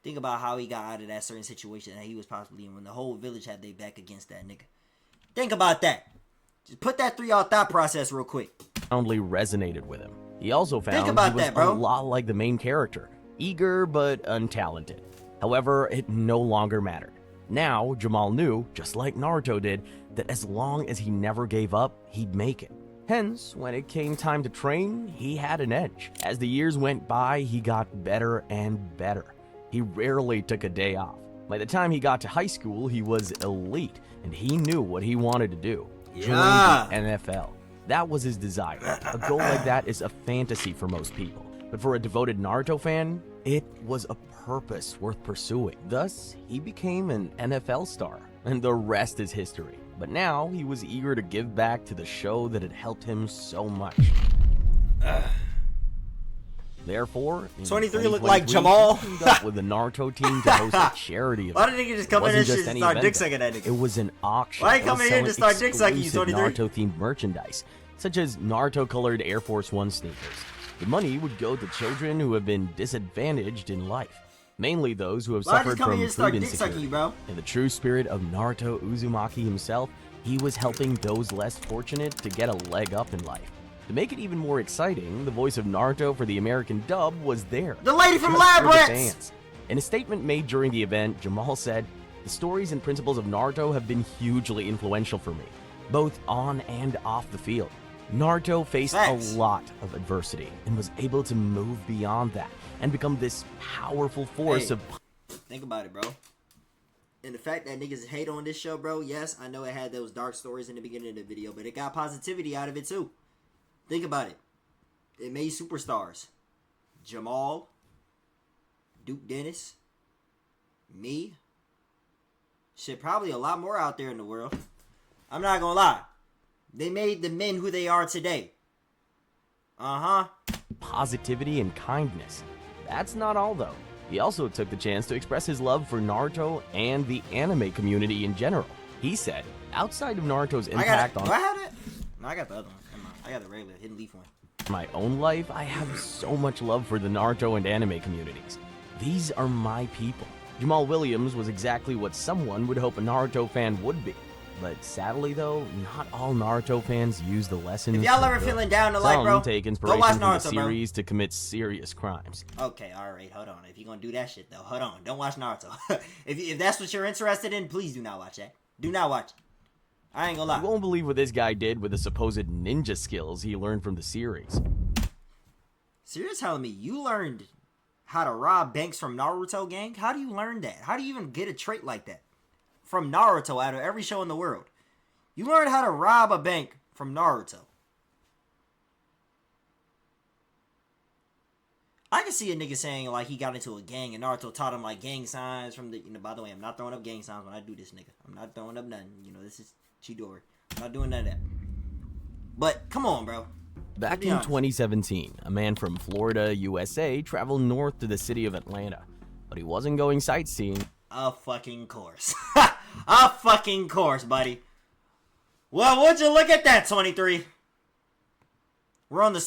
[SPEAKER 2] Think about how he got out of that certain situation that he was possibly in when the whole village had their back against that nigga. Think about that. Just put that through y'all thought process real quick.
[SPEAKER 1] Profoundly resonated with him. He also found
[SPEAKER 2] about
[SPEAKER 1] he was
[SPEAKER 2] that, bro.
[SPEAKER 1] a lot like the main character, eager but untalented. However, it no longer mattered. Now, Jamal knew, just like Naruto did, that as long as he never gave up, he'd make it. Hence, when it came time to train, he had an edge. As the years went by, he got better and better. He rarely took a day off. By the time he got to high school, he was elite, and he knew what he wanted to do. Join
[SPEAKER 2] Yeah.
[SPEAKER 1] the NFL. That was his desire. A goal like that is a fantasy for most people. But for a devoted Naruto fan, it was a purpose worth pursuing. Thus, he became an NFL star, and the rest is history. But now, he was eager to give back to the show that had helped him so much. Therefore, in
[SPEAKER 2] 23 look like
[SPEAKER 1] 2023,
[SPEAKER 2] Jamal.
[SPEAKER 1] he teamed up with the Naruto team to host a charity event.
[SPEAKER 2] Why did nigga just come
[SPEAKER 1] It
[SPEAKER 2] in
[SPEAKER 1] wasn't
[SPEAKER 2] and
[SPEAKER 1] just
[SPEAKER 2] shit and
[SPEAKER 1] any
[SPEAKER 2] start
[SPEAKER 1] event,
[SPEAKER 2] dick
[SPEAKER 1] though.
[SPEAKER 2] sucking that nigga?
[SPEAKER 1] It was an auction.
[SPEAKER 2] Why he
[SPEAKER 1] that
[SPEAKER 2] come
[SPEAKER 1] was
[SPEAKER 2] in here and just
[SPEAKER 1] selling
[SPEAKER 2] start dick sucking you,
[SPEAKER 1] exclusive
[SPEAKER 2] 23?
[SPEAKER 1] Naruto-themed merchandise, such as Naruto-colored Air Force One sneakers. The money would go to children who have been disadvantaged in life, mainly those who have
[SPEAKER 2] Why just
[SPEAKER 1] suffered
[SPEAKER 2] come in
[SPEAKER 1] from
[SPEAKER 2] here and start
[SPEAKER 1] food
[SPEAKER 2] dick sucking
[SPEAKER 1] insecurity.
[SPEAKER 2] you, bro?
[SPEAKER 1] In the true spirit of Naruto Uzumaki himself, he was helping those less fortunate to get a leg up in life. To make it even more exciting, the voice of Naruto for the American dub was there.
[SPEAKER 2] The lady from
[SPEAKER 1] Just for the
[SPEAKER 2] Labyrinth!
[SPEAKER 1] fans. In a statement made during the event, Jamal said, "The stories and principles of Naruto have been hugely influential for me, both on and off the field. Naruto faced
[SPEAKER 2] Facts.
[SPEAKER 1] a lot of adversity and was able to move beyond that and become this powerful force
[SPEAKER 2] Hey.
[SPEAKER 1] of
[SPEAKER 2] Think about it, bro. And the fact that niggas hate on this show, bro, yes, I know it had those dark stories in the beginning of the video, but it got positivity out of it too. Think about it. It made superstars. Jamal, Duke Dennis, me. Shit, probably a lot more out there in the world. I'm not gonna lie. They made the men who they are today. Uh-huh.
[SPEAKER 1] positivity and kindness. That's not all, though. He also took the chance to express his love for Naruto and the anime community in general. He said, outside of Naruto's impact
[SPEAKER 2] Do
[SPEAKER 1] on
[SPEAKER 2] I have that? No, I got the other one. Come on. I got the regular hidden leaf one.
[SPEAKER 1] my own life, I have so much love for the Naruto and anime communities. These are my people. Jamal Williams was exactly what someone would hope a Naruto fan would be. But sadly, though, not all Naruto fans use the lessons.
[SPEAKER 2] If y'all
[SPEAKER 1] for
[SPEAKER 2] ever
[SPEAKER 1] good.
[SPEAKER 2] feeling down to life,
[SPEAKER 1] Some
[SPEAKER 2] bro,
[SPEAKER 1] take
[SPEAKER 2] go
[SPEAKER 1] inspiration
[SPEAKER 2] watch
[SPEAKER 1] from the
[SPEAKER 2] Naruto, bro.
[SPEAKER 1] series to commit serious crimes.
[SPEAKER 2] Okay, alright, hold on. If you're gonna do that shit, though, hold on. Don't watch Naruto. if that's what you're interested in, please do not watch that. Do not watch it. I ain't gonna
[SPEAKER 1] You
[SPEAKER 2] lie.
[SPEAKER 1] won't believe what this guy did with the supposed ninja skills he learned from the series.
[SPEAKER 2] So you're telling me you learned how to rob banks from Naruto, gang? How do you learn that? How do you even get a trait like that? From Naruto, out of every show in the world. You learned how to rob a bank from Naruto. I can see a nigga saying, like, he got into a gang and Naruto taught him, like, gang signs from the... You know, by the way, I'm not throwing up gang signs when I do this, nigga. I'm not throwing up nothing. You know, this is Chidori. I'm not doing none of that. But, come on, bro.
[SPEAKER 1] Back
[SPEAKER 2] be
[SPEAKER 1] in
[SPEAKER 2] honest.
[SPEAKER 1] 2017, a man from Florida, USA, traveled north to the city of Atlanta. But he wasn't going sightseeing.
[SPEAKER 2] A fucking course. A fucking course, buddy. Well, would you look at that, 23? We're on the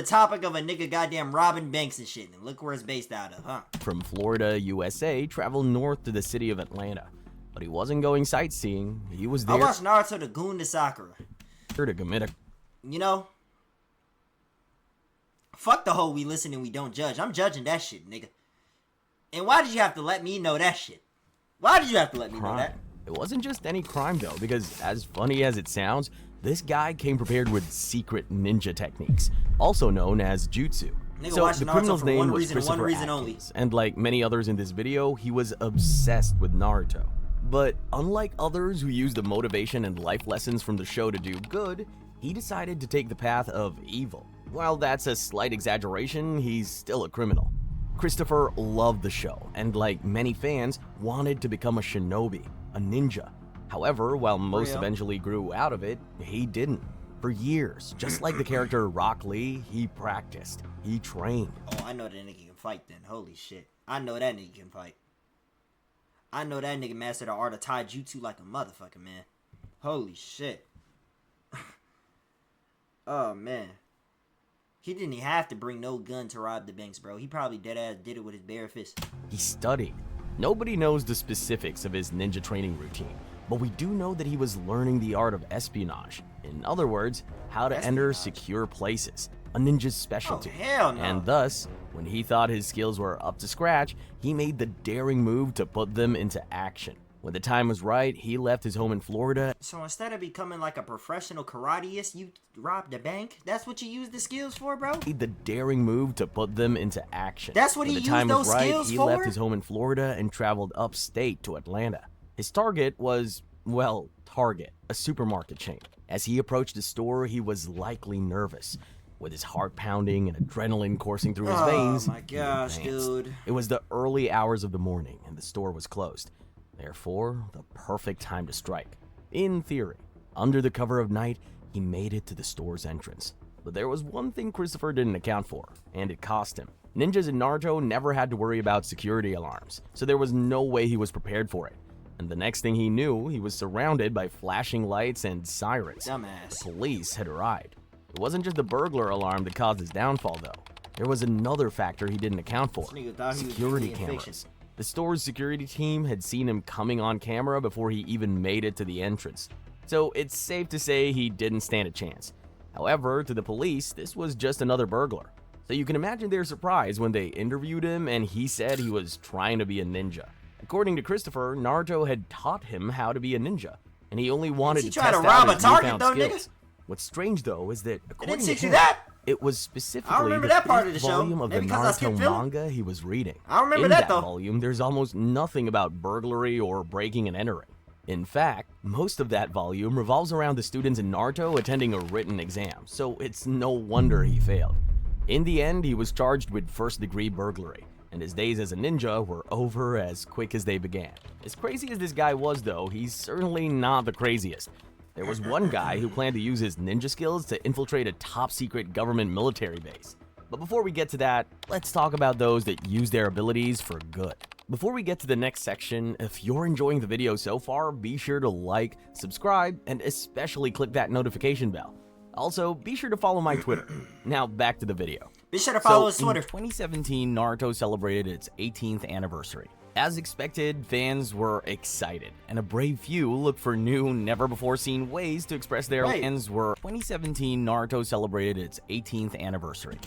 [SPEAKER 2] topic of a nigga goddamn robbing banks and shit. And look where it's based out of, huh?
[SPEAKER 1] From Florida, USA, traveled north to the city of Atlanta. But he wasn't going sightseeing. He was there
[SPEAKER 2] I watched Naruto the Goon to Sakura.
[SPEAKER 1] to commit a
[SPEAKER 2] You know? Fuck the whole we listen and we don't judge. I'm judging that shit, nigga. And why did you have to let me know that shit? Why did you have to let me know that?
[SPEAKER 1] crime. It wasn't just any crime though, because as funny as it sounds, this guy came prepared with secret ninja techniques, also known as jutsu.
[SPEAKER 2] Nigga
[SPEAKER 1] So
[SPEAKER 2] watched
[SPEAKER 1] the
[SPEAKER 2] Naruto
[SPEAKER 1] criminal's
[SPEAKER 2] for
[SPEAKER 1] name
[SPEAKER 2] one
[SPEAKER 1] was
[SPEAKER 2] reason and one
[SPEAKER 1] Christopher
[SPEAKER 2] reason only.
[SPEAKER 1] Atkins, and like many others in this video, he was obsessed with Naruto. But unlike others who used the motivation and life lessons from the show to do good, he decided to take the path of evil. While that's a slight exaggeration, he's still a criminal. Christopher loved the show, and like many fans, wanted to become a shinobi, a ninja. However, while most
[SPEAKER 2] Real.
[SPEAKER 1] eventually grew out of it, he didn't. For years, just like the character Rock Lee, he practiced, he trained.
[SPEAKER 2] Oh, I know that nigga can fight then. Holy shit. I know that nigga can fight. I know that nigga mastered the art of taijutsu like a motherfucker, man. Holy shit. Oh, man. He didn't even have to bring no gun to rob the banks, bro. He probably deadass did it with his bare fist.
[SPEAKER 1] He studied. Nobody knows the specifics of his ninja training routine, but we do know that he was learning the art of espionage. In other words, how to enter
[SPEAKER 2] Espionage.
[SPEAKER 1] secure places, a ninja's specialty.
[SPEAKER 2] Oh, hell no.
[SPEAKER 1] And thus, when he thought his skills were up to scratch, he made the daring move to put them into action. When the time was right, he left his home in Florida.
[SPEAKER 2] So instead of becoming like a professional karateist, you robbed a bank? That's what you used the skills for, bro?
[SPEAKER 1] Made the daring move to put them into action.
[SPEAKER 2] That's what
[SPEAKER 1] When
[SPEAKER 2] he
[SPEAKER 1] the time
[SPEAKER 2] used
[SPEAKER 1] was
[SPEAKER 2] those
[SPEAKER 1] right,
[SPEAKER 2] skills
[SPEAKER 1] he
[SPEAKER 2] for?
[SPEAKER 1] left his home in Florida and traveled upstate to Atlanta. His target was, well, Target, a supermarket chain. As he approached the store, he was likely nervous. With his heart pounding and adrenaline coursing through his veins,
[SPEAKER 2] Oh my gosh,
[SPEAKER 1] he advanced.
[SPEAKER 2] dude.
[SPEAKER 1] It was the early hours of the morning and the store was closed. Therefore, the perfect time to strike. In theory, under the cover of night, he made it to the store's entrance. But there was one thing Christopher didn't account for, and it cost him. Ninjas in Naruto never had to worry about security alarms, so there was no way he was prepared for it. And the next thing he knew, he was surrounded by flashing lights and sirens.
[SPEAKER 2] Dumbass.
[SPEAKER 1] The police had arrived. It wasn't just the burglar alarm that caused his downfall, though. There was another factor he didn't account for.
[SPEAKER 2] This nigga thought he was
[SPEAKER 1] Security
[SPEAKER 2] really in
[SPEAKER 1] cameras.
[SPEAKER 2] fiction.
[SPEAKER 1] The store's security team had seen him coming on camera before he even made it to the entrance. So it's safe to say he didn't stand a chance. However, to the police, this was just another burglar. So you can imagine their surprise when they interviewed him and he said he was trying to be a ninja. According to Christopher, Naruto had taught him how to be a ninja, and he only wanted
[SPEAKER 2] he
[SPEAKER 1] to
[SPEAKER 2] try to
[SPEAKER 1] test
[SPEAKER 2] rob
[SPEAKER 1] out
[SPEAKER 2] a
[SPEAKER 1] his
[SPEAKER 2] target,
[SPEAKER 1] newfound
[SPEAKER 2] though,
[SPEAKER 1] skills.
[SPEAKER 2] nigga?
[SPEAKER 1] What's strange though is that
[SPEAKER 2] They
[SPEAKER 1] according
[SPEAKER 2] didn't
[SPEAKER 1] to
[SPEAKER 2] teach you
[SPEAKER 1] him,
[SPEAKER 2] that?
[SPEAKER 1] it was specifically
[SPEAKER 2] remember
[SPEAKER 1] the
[SPEAKER 2] that part of
[SPEAKER 1] fifth
[SPEAKER 2] the show.
[SPEAKER 1] volume of the
[SPEAKER 2] Maybe 'cause I skipped
[SPEAKER 1] Naruto
[SPEAKER 2] film.
[SPEAKER 1] manga he was reading.
[SPEAKER 2] I don't remember
[SPEAKER 1] In
[SPEAKER 2] that, though.
[SPEAKER 1] volume, there's almost nothing about burglary or breaking and entering. In fact, most of that volume revolves around the students in Naruto attending a written exam, so it's no wonder he failed. In the end, he was charged with first-degree burglary, and his days as a ninja were over as quick as they began. As crazy as this guy was, though, he's certainly not the craziest. There was one guy who planned to use his ninja skills to infiltrate a top-secret government military base. But before we get to that, let's talk about those that use their abilities for good. Before we get to the next section, if you're enjoying the video so far, be sure to like, subscribe, and especially click that notification bell. Also, be sure to follow my Twitter. Now back to the video.
[SPEAKER 2] Be sure to follow his
[SPEAKER 1] in
[SPEAKER 2] Twitter.
[SPEAKER 1] 2017, Naruto celebrated its 18th anniversary. As expected, fans were excited, and a brave few looked for new, never-before-seen ways to express their
[SPEAKER 2] Wait.
[SPEAKER 1] fans were. 2017, Naruto celebrated its 18th anniversary.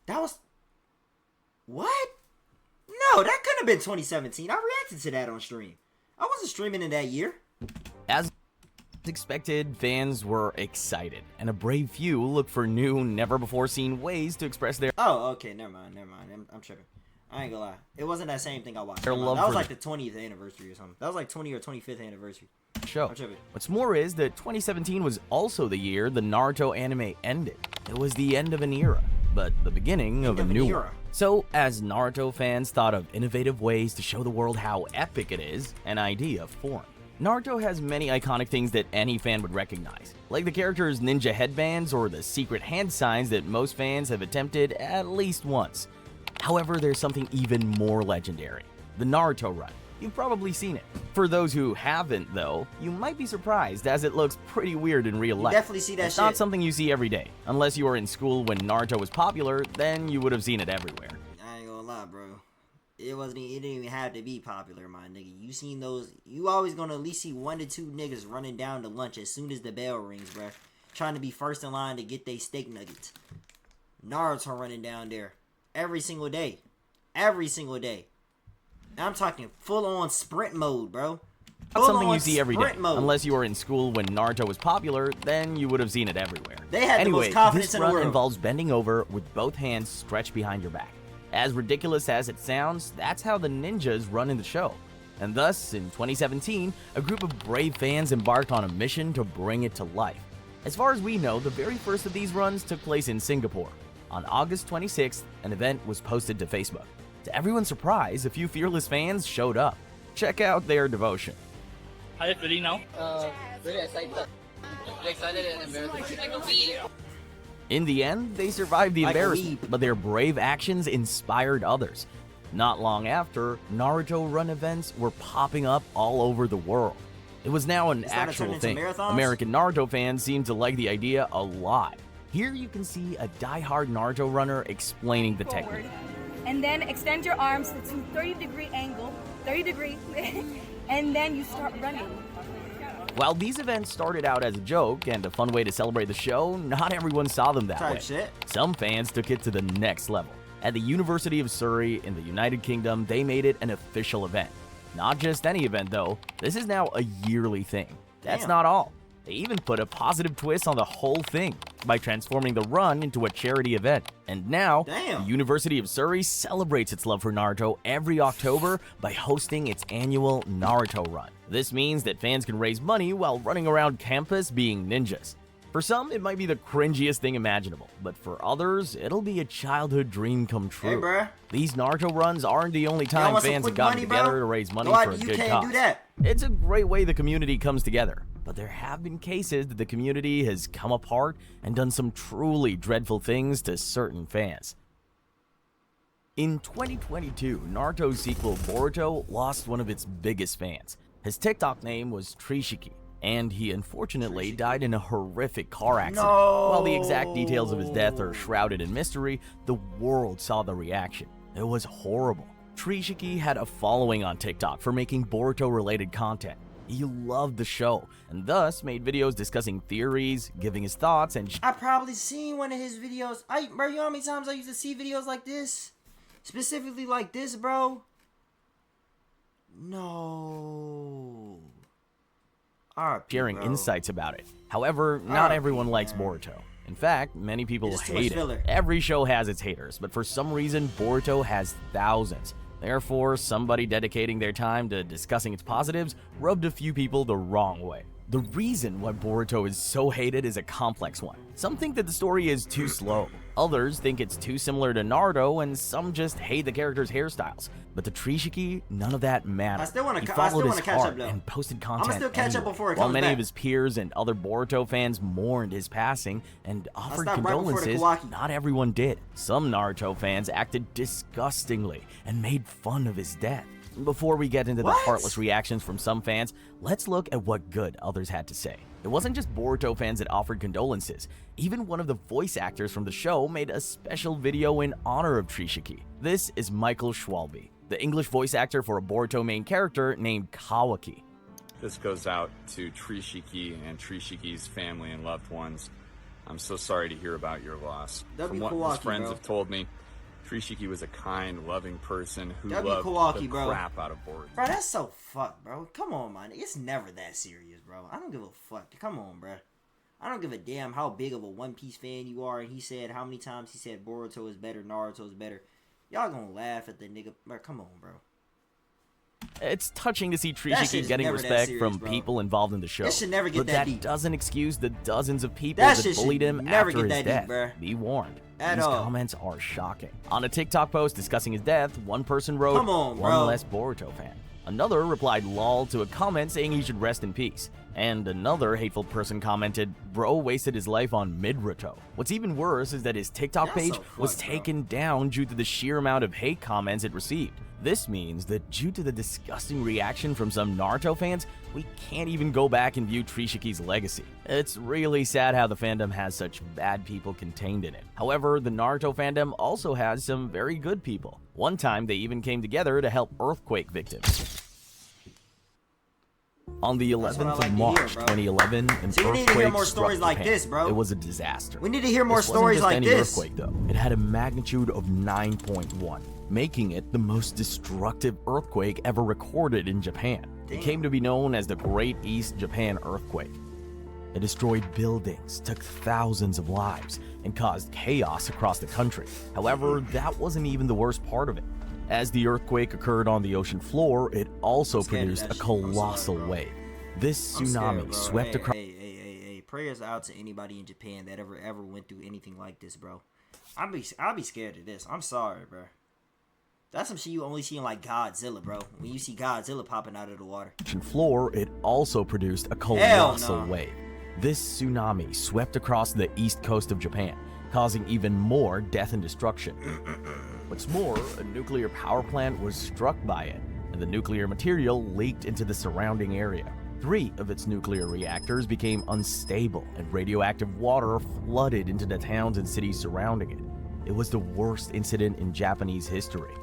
[SPEAKER 2] That was... What? No, that couldn't have been 2017. I reacted to that on stream. I wasn't streaming in that year.
[SPEAKER 1] As expected, fans were excited, and a brave few looked for new, never-before-seen ways to express their
[SPEAKER 2] Oh, okay, never mind. I'm tripping. I ain't gonna lie. It wasn't that same thing I watched.
[SPEAKER 1] Their
[SPEAKER 2] Never mind.
[SPEAKER 1] love
[SPEAKER 2] That was
[SPEAKER 1] for
[SPEAKER 2] like the 20th anniversary or something. That was like 20 or 25th anniversary.
[SPEAKER 1] show.
[SPEAKER 2] I'm tripping.
[SPEAKER 1] What's more is that 2017 was also the year the Naruto anime ended. It was the end of an era, but the beginning of a
[SPEAKER 2] End of an
[SPEAKER 1] new
[SPEAKER 2] era.
[SPEAKER 1] one. So, as Naruto fans thought of innovative ways to show the world how epic it is, an idea formed. Naruto has many iconic things that any fan would recognize, like the character's ninja headbands or the secret hand signs that most fans have attempted at least once. However, there's something even more legendary, the Naruto run. You've probably seen it. For those who haven't, though, you might be surprised as it looks pretty weird in real life.
[SPEAKER 2] definitely see that
[SPEAKER 1] It's not
[SPEAKER 2] shit.
[SPEAKER 1] something you see every day. Unless you were in school when Naruto was popular, then you would have seen it everywhere.
[SPEAKER 2] I ain't gonna lie, bro. It didn't even have to be popular, my nigga. You seen those? You always gonna at least see 1 to 2 niggas running down to lunch as soon as the bell rings, bruh. Trying to be first in line to get they steak nuggets. Naruto running down there every single day. Every single day. And I'm talking full on sprint mode, bro.
[SPEAKER 1] Not something you see every day. Unless you were in school when Naruto was popular, then you would have seen it everywhere.
[SPEAKER 2] They had
[SPEAKER 1] anyway,
[SPEAKER 2] the most confidence
[SPEAKER 1] this
[SPEAKER 2] in the
[SPEAKER 1] run
[SPEAKER 2] world.
[SPEAKER 1] Involves bending over with both hands stretched behind your back. As ridiculous as it sounds, that's how the ninjas run in the show. And thus, in 2017, a group of brave fans embarked on a mission to bring it to life. As far as we know, the very first of these runs took place in Singapore. On August 26th, an event was posted to Facebook. To everyone's surprise, a few fearless fans showed up. Check out their devotion.
[SPEAKER 5] How are you feeling now?
[SPEAKER 6] Really excited. Excited and embarrassed. Like a weed.
[SPEAKER 1] In the end, they survived the
[SPEAKER 2] Like a
[SPEAKER 1] embarrassment,
[SPEAKER 2] weeb.
[SPEAKER 1] but their brave actions inspired others. Not long after, Naruto run events were popping up all over the world. It was now an
[SPEAKER 2] It's starting to turn
[SPEAKER 1] actual
[SPEAKER 2] into
[SPEAKER 1] thing.
[SPEAKER 2] marathons?
[SPEAKER 1] American Naruto fans seemed to like the idea a lot. Here you can see a die-hard Naruto runner explaining the
[SPEAKER 7] Forward.
[SPEAKER 1] technique.
[SPEAKER 7] And then extend your arms to 30-degree angle, 30 degree, and then you start running.
[SPEAKER 1] While these events started out as a joke and a fun way to celebrate the show, not everyone saw them that
[SPEAKER 2] Type
[SPEAKER 1] way.
[SPEAKER 2] shit.
[SPEAKER 1] Some fans took it to the next level. At the University of Surrey in the United Kingdom, they made it an official event. Not just any event though, this is now a yearly thing. That's
[SPEAKER 2] Damn.
[SPEAKER 1] not all. They even put a positive twist on the whole thing by transforming the run into a charity event. And now,
[SPEAKER 2] Damn.
[SPEAKER 1] the University of Surrey celebrates its love for Naruto every October by hosting its annual Naruto Run. This means that fans can raise money while running around campus being ninjas. For some, it might be the cringiest thing imaginable, but for others, it'll be a childhood dream come true.
[SPEAKER 2] bruh.
[SPEAKER 1] These Naruto runs aren't the only
[SPEAKER 2] Y'all
[SPEAKER 1] time
[SPEAKER 2] want some
[SPEAKER 1] fans have
[SPEAKER 2] quick
[SPEAKER 1] gotten
[SPEAKER 2] money,
[SPEAKER 1] together
[SPEAKER 2] bro?
[SPEAKER 1] to raise money
[SPEAKER 2] Go out
[SPEAKER 1] for a
[SPEAKER 2] to
[SPEAKER 1] good
[SPEAKER 2] UK and
[SPEAKER 1] cause.
[SPEAKER 2] do that.
[SPEAKER 1] It's a great way the community comes together, but there have been cases that the community has come apart and done some truly dreadful things to certain fans. In 2022, Naruto's sequel Boruto lost one of its biggest fans. His TikTok name was Trishiki, and he unfortunately died in a horrific car accident. While the exact details of his death are shrouded in mystery, the world saw the reaction. It was horrible. Trishiki had a following on TikTok for making Boruto-related content. He loved the show, and thus made videos discussing theories, giving his thoughts, and
[SPEAKER 2] I probably seen one of his videos. Bro, you know how many times I used to see videos like this? Specifically like this, bro? No. RP,
[SPEAKER 1] sharing
[SPEAKER 2] bro.
[SPEAKER 1] insights about it. However, not
[SPEAKER 2] RP,
[SPEAKER 1] everyone likes
[SPEAKER 2] man.
[SPEAKER 1] Boruto. In fact, many people
[SPEAKER 2] It's too much
[SPEAKER 1] hate it.
[SPEAKER 2] filler.
[SPEAKER 1] Every show has its haters, but for some reason, Boruto has thousands. Therefore, somebody dedicating their time to discussing its positives rubbed a few people the wrong way. The reason why Boruto is so hated is a complex one. Some think that the story is too slow. Others think it's too similar to Naruto, and some just hate the character's hairstyles. But to Trishiki, none of that mattered.
[SPEAKER 2] I still wanna
[SPEAKER 1] He
[SPEAKER 2] ca- I
[SPEAKER 1] followed
[SPEAKER 2] still
[SPEAKER 1] his
[SPEAKER 2] wanna catch up,
[SPEAKER 1] heart
[SPEAKER 2] though.
[SPEAKER 1] and posted
[SPEAKER 2] I'ma
[SPEAKER 1] content
[SPEAKER 2] still catch up
[SPEAKER 1] anyway.
[SPEAKER 2] before it
[SPEAKER 1] While
[SPEAKER 2] comes
[SPEAKER 1] many
[SPEAKER 2] back.
[SPEAKER 1] of his peers and other Boruto fans mourned his passing and offered
[SPEAKER 2] stopped right before the
[SPEAKER 1] condolences,
[SPEAKER 2] Kawaki.
[SPEAKER 1] not everyone did. Some Naruto fans acted disgustingly and made fun of his death. Before we get into the
[SPEAKER 2] What?
[SPEAKER 1] heartless reactions from some fans, let's look at what good others had to say. It wasn't just Boruto fans that offered condolences. Even one of the voice actors from the show made a special video in honor of Trishiki. This is Michael Schwalbe, the English voice actor for a Boruto main character named Kawaki.
[SPEAKER 8] This goes out to Trishiki and Trishiki's family and loved ones. I'm so sorry to hear about your loss.
[SPEAKER 2] That'd
[SPEAKER 8] From
[SPEAKER 2] be
[SPEAKER 8] what
[SPEAKER 2] Kawaki,
[SPEAKER 8] his friends
[SPEAKER 2] bro.
[SPEAKER 8] have told me, Trishiki was a kind, loving person who
[SPEAKER 2] That'd be
[SPEAKER 8] loved
[SPEAKER 2] Kawaki,
[SPEAKER 8] the
[SPEAKER 2] bro.
[SPEAKER 8] crap out of Boruto.
[SPEAKER 2] Bro, that's so fucked, bro. Come on, man. It's never that serious, bro. I don't give a fuck. Come on, bro. I don't give a damn how big of a One Piece fan you are. And he said how many times he said Boruto is better, Naruto is better. Y'all gonna laugh at the nigga. Bro, come on, bro.
[SPEAKER 1] It's touching to see
[SPEAKER 2] That
[SPEAKER 1] Trishiki
[SPEAKER 2] shit's
[SPEAKER 1] getting
[SPEAKER 2] never that
[SPEAKER 1] respect
[SPEAKER 2] serious,
[SPEAKER 1] from
[SPEAKER 2] bro.
[SPEAKER 1] people involved in the show.
[SPEAKER 2] It should never get
[SPEAKER 1] but
[SPEAKER 2] that
[SPEAKER 1] that
[SPEAKER 2] deep.
[SPEAKER 1] doesn't excuse the dozens of people
[SPEAKER 2] That
[SPEAKER 1] that
[SPEAKER 2] shit should
[SPEAKER 1] bullied him
[SPEAKER 2] never
[SPEAKER 1] after
[SPEAKER 2] get
[SPEAKER 1] his
[SPEAKER 2] that deep,
[SPEAKER 1] death.
[SPEAKER 2] bruh.
[SPEAKER 1] Be warned.
[SPEAKER 2] At
[SPEAKER 1] These
[SPEAKER 2] all.
[SPEAKER 1] comments are shocking. On a TikTok post discussing his death, one person wrote,
[SPEAKER 2] Come on,
[SPEAKER 1] "One
[SPEAKER 2] bro."
[SPEAKER 1] less Boruto fan." Another replied lol to a comment saying he should rest in peace. And another hateful person commented, "Bro wasted his life on Midruto." What's even worse is that his TikTok
[SPEAKER 2] That's
[SPEAKER 1] page
[SPEAKER 2] so
[SPEAKER 1] was
[SPEAKER 2] fucked, bro.
[SPEAKER 1] taken down due to the sheer amount of hate comments it received. This means that due to the disgusting reaction from some Naruto fans, we can't even go back and view Trishiki's legacy. It's really sad how the fandom has such bad people contained in it. However, the Naruto fandom also has some very good people. One time, they even came together to help earthquake victims. On the 11th of March 2011, an earthquake struck Japan. It was a disaster.
[SPEAKER 2] We need to hear more
[SPEAKER 1] This wasn't
[SPEAKER 2] stories
[SPEAKER 1] just
[SPEAKER 2] like
[SPEAKER 1] any
[SPEAKER 2] this.
[SPEAKER 1] Earthquake, though. It had a magnitude of 9.1, making it the most destructive earthquake ever recorded in Japan. It came to be known as the Great East Japan Earthquake. It destroyed buildings, took thousands of lives, and caused chaos across the country. However, that wasn't even the worst part of it. As the earthquake occurred on the ocean floor, it also produced a colossal wave. This tsunami swept across.
[SPEAKER 2] Hey, prayers out to anybody in Japan that ever went through anything like this, bro. I'll be scared of this. I'm sorry, bro. That's some shit you only see in like Godzilla, bro. When you see Godzilla popping out of the water.
[SPEAKER 1] Ocean floor, it also produced a colossal wave. This tsunami swept across the east coast of Japan, causing even more death and destruction. What's more, a nuclear power plant was struck by it, and the nuclear material leaked into the surrounding area. 3 of its nuclear reactors became unstable, and radioactive water flooded into the towns and cities surrounding it. It was the worst incident in Japanese history.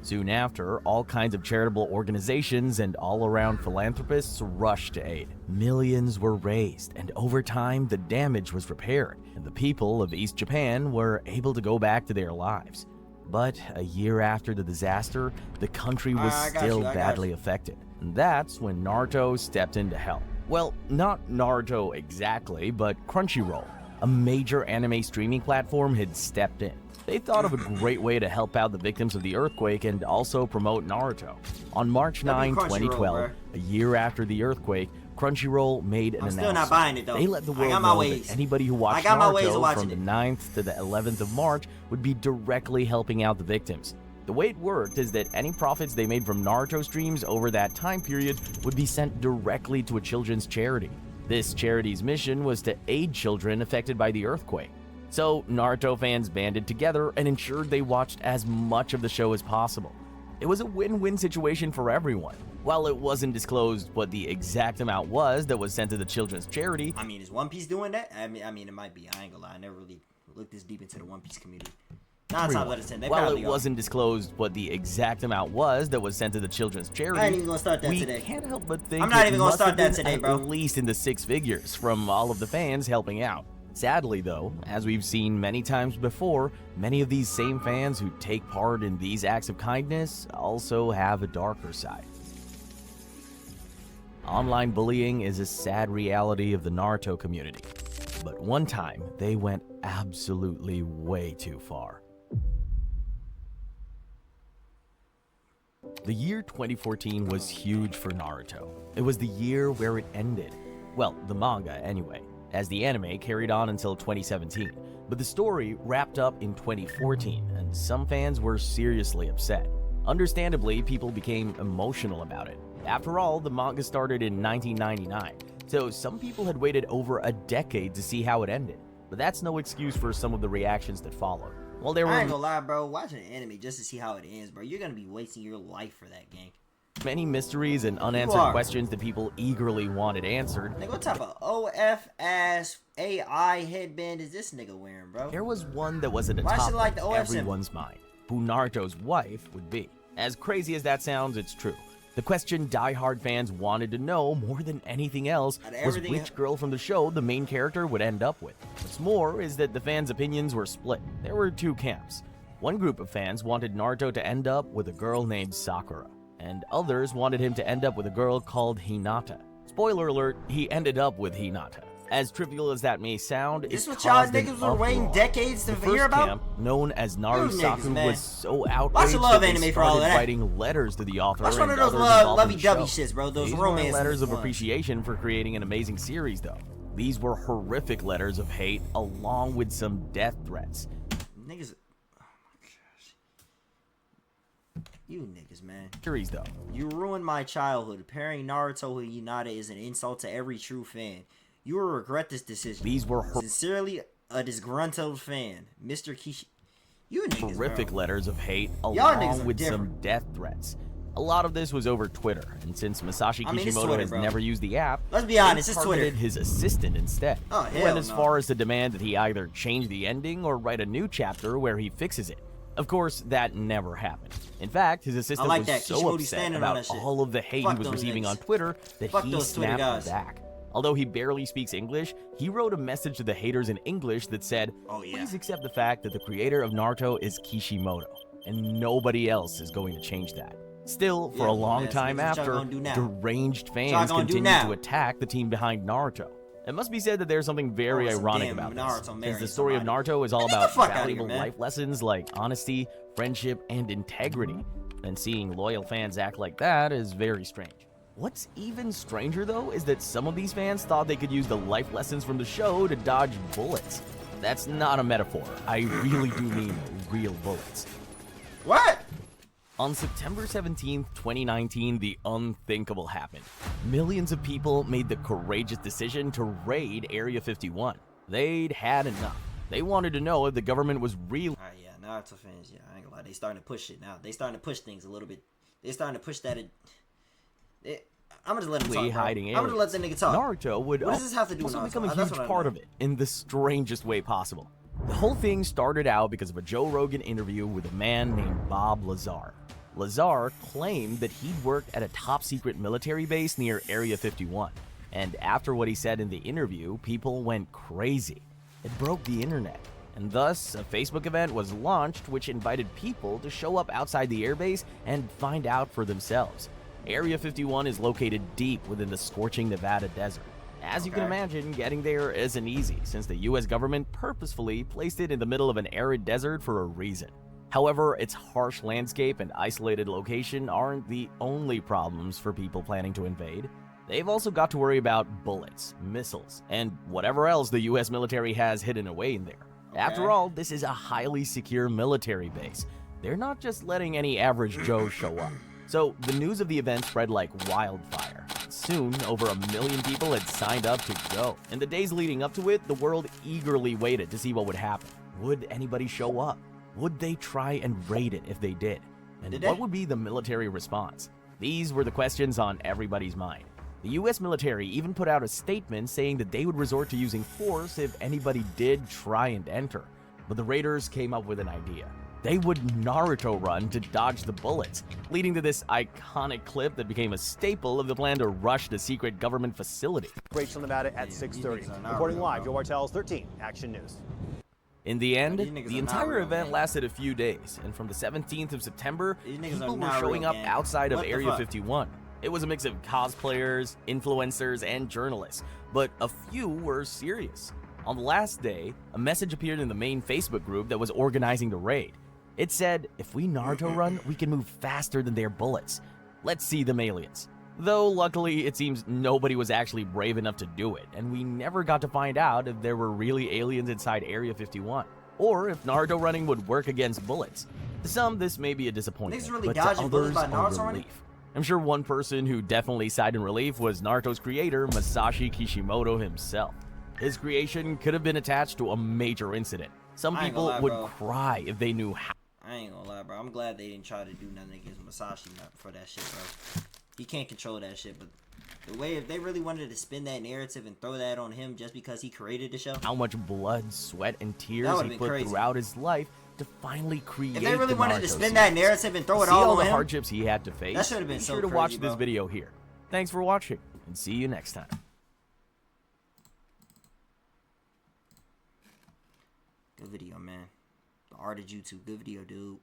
[SPEAKER 1] Soon after, all kinds of charitable organizations and all-around philanthropists rushed to aid. Millions were raised, and over time, the damage was repaired, and the people of East Japan were able to go back to their lives. But a year after the disaster, the country was still badly affected, and that's when Naruto stepped in to help. Well, not Naruto exactly, but Crunchyroll, a major anime streaming platform, had stepped in. They thought of a great way to help out the victims of the earthquake and also promote Naruto. On March 9, 2012, a year after the earthquake, Crunchyroll made an announcement.
[SPEAKER 2] I'm still not buying it, though.
[SPEAKER 1] They let the world know that anybody who watched Naruto from the 9th to the 11th of March would be directly helping out the victims. The way it worked is that any profits they made from Naruto streams over that time period would be sent directly to a children's charity. This charity's mission was to aid children affected by the earthquake. So Naruto fans banded together and ensured they watched as much of the show as possible. It was a win-win situation for everyone. While it wasn't disclosed what the exact amount was that was sent to the children's charity.
[SPEAKER 2] I mean, is One Piece doing that? I mean, it might be. I ain't gonna lie. I never really looked this deep into the One Piece community. 9 times out of 10, they
[SPEAKER 1] While
[SPEAKER 2] probably
[SPEAKER 1] it wasn't disclosed what the exact amount was that was sent to the children's charity,
[SPEAKER 2] I ain't even gonna start that today.
[SPEAKER 1] We can't help but think
[SPEAKER 2] I'm not even gonna
[SPEAKER 1] must
[SPEAKER 2] start
[SPEAKER 1] have
[SPEAKER 2] that
[SPEAKER 1] been
[SPEAKER 2] today, bro.
[SPEAKER 1] At least in the 6 figures from all of the fans helping out. Sadly, though, as we've seen many times before, many of these same fans who take part in these acts of kindness also have a darker side. Online bullying is a sad reality of the Naruto community, but one time they went absolutely way too far. The year 2014 was huge for Naruto. It was the year where it ended. Well, the manga anyway, as the anime carried on until 2017. But the story wrapped up in 2014, and some fans were seriously upset. Understandably, people became emotional about it. After all, the manga started in 1999, so some people had waited over a decade to see how it ended. But that's no excuse for some of the reactions that followed. Well, there were
[SPEAKER 2] I ain't gonna lie, bro. Watching an anime just to see how it ends, bro, you're gonna be wasting your life for that, gang.
[SPEAKER 1] many mysteries and unanswered questions that people eagerly wanted answered.
[SPEAKER 2] Nigga, what type of OF ass AI headband is this nigga wearing, bro?
[SPEAKER 1] There was one that was at the top of everyone's mind, who Naruto's wife would be. As crazy as that sounds, it's true. The question diehard fans wanted to know more than anything else was which girl from the show the main character would end up with. What's more is that the fans' opinions were split. There were two camps. One group of fans wanted Naruto to end up with a girl named Sakura, and others wanted him to end up with a girl called Hinata. Spoiler alert, he ended up with Hinata. As trivial as that may sound,
[SPEAKER 2] this what y'all niggas were waiting decades to hear about?
[SPEAKER 1] Camp, known as Narusaku, was so outraged
[SPEAKER 2] Watch a love
[SPEAKER 1] that
[SPEAKER 2] anime
[SPEAKER 1] they
[SPEAKER 2] for all of
[SPEAKER 1] started
[SPEAKER 2] that.
[SPEAKER 1] writing letters to the author.
[SPEAKER 2] Watch one of
[SPEAKER 1] and
[SPEAKER 2] those
[SPEAKER 1] others involved in the
[SPEAKER 2] lovey-dovey
[SPEAKER 1] show.
[SPEAKER 2] shits, bro. Those
[SPEAKER 1] These
[SPEAKER 2] romance
[SPEAKER 1] weren't letters of
[SPEAKER 2] ones.
[SPEAKER 1] appreciation for creating an amazing series, though. These were horrific letters of hate, along with some death threats.
[SPEAKER 2] Niggas. Oh my gosh. You niggas, man.
[SPEAKER 1] Series, though.
[SPEAKER 2] You ruined my childhood. Pairing Naruto with Hinata is an insult to every true fan. You will regret this decision.
[SPEAKER 1] These were
[SPEAKER 2] sincerely a disgruntled fan, Mr. Kishi. You niggas,
[SPEAKER 1] horrific
[SPEAKER 2] bro.
[SPEAKER 1] letters of hate
[SPEAKER 2] Y'all niggas
[SPEAKER 1] along
[SPEAKER 2] are
[SPEAKER 1] with some
[SPEAKER 2] different.
[SPEAKER 1] death threats. A lot of this was over Twitter, and since Masashi
[SPEAKER 2] I mean, it's
[SPEAKER 1] Kishimoto
[SPEAKER 2] Twitter,
[SPEAKER 1] has
[SPEAKER 2] bro.
[SPEAKER 1] never used the app,
[SPEAKER 2] Let's be
[SPEAKER 1] they
[SPEAKER 2] honest, it's Twitter.
[SPEAKER 1] targeted his assistant instead.
[SPEAKER 2] Oh,
[SPEAKER 1] It
[SPEAKER 2] hell
[SPEAKER 1] went as
[SPEAKER 2] no.
[SPEAKER 1] far as to demand that he either change the ending or write a new chapter where he fixes it. Of course, that never happened. In fact, his assistant
[SPEAKER 2] like
[SPEAKER 1] was
[SPEAKER 2] that.
[SPEAKER 1] so
[SPEAKER 2] Kishimoto
[SPEAKER 1] upset
[SPEAKER 2] standing on
[SPEAKER 1] about
[SPEAKER 2] that shit.
[SPEAKER 1] all of the hate
[SPEAKER 2] Fuck
[SPEAKER 1] he was
[SPEAKER 2] those
[SPEAKER 1] receiving
[SPEAKER 2] niggas.
[SPEAKER 1] on Twitter that
[SPEAKER 2] Fuck
[SPEAKER 1] he
[SPEAKER 2] those Twitter
[SPEAKER 1] snapped
[SPEAKER 2] guys.
[SPEAKER 1] back. Although he barely speaks English, he wrote a message to the haters in English that said,
[SPEAKER 2] Oh, yeah.
[SPEAKER 1] "Please accept the fact that the creator of Naruto is Kishimoto, and nobody else is going to change that." Still, for
[SPEAKER 2] Yeah,
[SPEAKER 1] a long
[SPEAKER 2] man, so
[SPEAKER 1] time
[SPEAKER 2] what y'all
[SPEAKER 1] after,
[SPEAKER 2] gonna do now?
[SPEAKER 1] deranged
[SPEAKER 2] y'all
[SPEAKER 1] fans
[SPEAKER 2] gonna do
[SPEAKER 1] continued
[SPEAKER 2] now?
[SPEAKER 1] to attack the team behind Naruto. It must be said that there's something very
[SPEAKER 2] Oh, some
[SPEAKER 1] ironic
[SPEAKER 2] damn
[SPEAKER 1] about
[SPEAKER 2] Naruto
[SPEAKER 1] this,
[SPEAKER 2] marrying
[SPEAKER 1] because the story of
[SPEAKER 2] somebody.
[SPEAKER 1] Naruto is all
[SPEAKER 2] Man, get
[SPEAKER 1] about
[SPEAKER 2] the fuck outta here,
[SPEAKER 1] valuable
[SPEAKER 2] man.
[SPEAKER 1] life lessons like honesty, friendship, and integrity. And seeing loyal fans act like that is very strange. What's even stranger, though, is that some of these fans thought they could use the life lessons from the show to dodge bullets. That's not a metaphor. I really do mean real bullets.
[SPEAKER 2] What?
[SPEAKER 1] On September 17th, 2019, the unthinkable happened. Millions of people made the courageous decision to raid Area 51. They'd had enough. They wanted to know if the government was really
[SPEAKER 2] Alright, yeah, Naruto fans, yeah, I ain't gonna lie, they starting to push it now. They starting to push things a little bit. They starting to push that. I'm gonna just let him talk, bro.
[SPEAKER 1] hiding
[SPEAKER 2] I'm gonna let the nigga talk.
[SPEAKER 1] Naruto would
[SPEAKER 2] What does this have to do with
[SPEAKER 1] also
[SPEAKER 2] Naruto?
[SPEAKER 1] become a
[SPEAKER 2] That's
[SPEAKER 1] huge
[SPEAKER 2] what I
[SPEAKER 1] part
[SPEAKER 2] know.
[SPEAKER 1] of it in the strangest way possible. The whole thing started out because of a Joe Rogan interview with a man named Bob Lazar. Lazar claimed that he'd worked at a top-secret military base near Area 51, and after what he said in the interview, people went crazy. It broke the internet, and thus a Facebook event was launched which invited people to show up outside the airbase and find out for themselves. Area 51 is located deep within the scorching Nevada desert. As you can imagine, getting there isn't easy, since the US government purposefully placed it in the middle of an arid desert for a reason. However, its harsh landscape and isolated location aren't the only problems for people planning to invade. They've also got to worry about bullets, missiles, and whatever else the US military has hidden away in there. After all, this is a highly secure military base. They're not just letting any average Joe show up. So the news of the event spread like wildfire. Soon, over 1 million people had signed up to go. In the days leading up to it, the world eagerly waited to see what would happen. Would anybody show up? Would they try and raid it if they did? And what would be the military response? These were the questions on everybody's mind. The US military even put out a statement saying that they would resort to using force if anybody did try and enter. But the raiders came up with an idea. They would Naruto run to dodge the bullets, leading to this iconic clip that became a staple of the plan to rush the secret government facility.
[SPEAKER 9] Rachel, Nevada at 6:30. Reporting live, Joe Bartels, 13 Action News.
[SPEAKER 1] In the end,
[SPEAKER 2] These niggas
[SPEAKER 1] the
[SPEAKER 2] are not
[SPEAKER 1] entire
[SPEAKER 2] real,
[SPEAKER 1] event
[SPEAKER 2] man.
[SPEAKER 1] lasted a few days, and from the 17th of September,
[SPEAKER 2] These niggas
[SPEAKER 1] people
[SPEAKER 2] are
[SPEAKER 1] were
[SPEAKER 2] not
[SPEAKER 1] showing
[SPEAKER 2] real,
[SPEAKER 1] up
[SPEAKER 2] gang.
[SPEAKER 1] outside of
[SPEAKER 2] What the
[SPEAKER 1] Area
[SPEAKER 2] fuck?
[SPEAKER 1] 51. It was a mix of cosplayers, influencers, and journalists, but a few were serious. On the last day, a message appeared in the main Facebook group that was organizing the raid. It said, "If we Naruto run, we can move faster than their bullets. Let's see them aliens." Though luckily, it seems nobody was actually brave enough to do it, and we never got to find out if there were really aliens inside Area 51, or if Naruto running would work against bullets. To some, this may be a disappointment,
[SPEAKER 2] Niggas really
[SPEAKER 1] but to
[SPEAKER 2] dodging bullets
[SPEAKER 1] others,
[SPEAKER 2] by
[SPEAKER 1] a
[SPEAKER 2] Naruto running?
[SPEAKER 1] relief. I'm sure one person who definitely sighed in relief was Naruto's creator, Masashi Kishimoto himself. His creation could have been attached to a major incident. Some
[SPEAKER 2] I ain't
[SPEAKER 1] people
[SPEAKER 2] gonna lie,
[SPEAKER 1] would
[SPEAKER 2] bro.
[SPEAKER 1] cry if they knew how.
[SPEAKER 2] I ain't gonna lie, bro. I'm glad they didn't try to do nothing against Masashi for that shit, bro. He can't control that shit, but the way if they really wanted to spin that narrative and throw that on him just because he created the show,
[SPEAKER 1] How much blood, sweat, and tears
[SPEAKER 2] would've
[SPEAKER 1] he
[SPEAKER 2] been
[SPEAKER 1] put
[SPEAKER 2] crazy.
[SPEAKER 1] throughout his life to finally create
[SPEAKER 2] if they really
[SPEAKER 1] the
[SPEAKER 2] wanted to
[SPEAKER 1] Naruto
[SPEAKER 2] spin that
[SPEAKER 1] series.
[SPEAKER 2] narrative and throw it
[SPEAKER 1] See
[SPEAKER 2] all
[SPEAKER 1] all
[SPEAKER 2] on
[SPEAKER 1] the
[SPEAKER 2] him,
[SPEAKER 1] hardships he had to face?
[SPEAKER 2] That should've been
[SPEAKER 1] Be
[SPEAKER 2] so
[SPEAKER 1] sure to
[SPEAKER 2] crazy,
[SPEAKER 1] watch
[SPEAKER 2] bro.
[SPEAKER 1] this video here. Thanks for watching, and see you next time.
[SPEAKER 2] good video, man. The art of YouTube, good video, dude.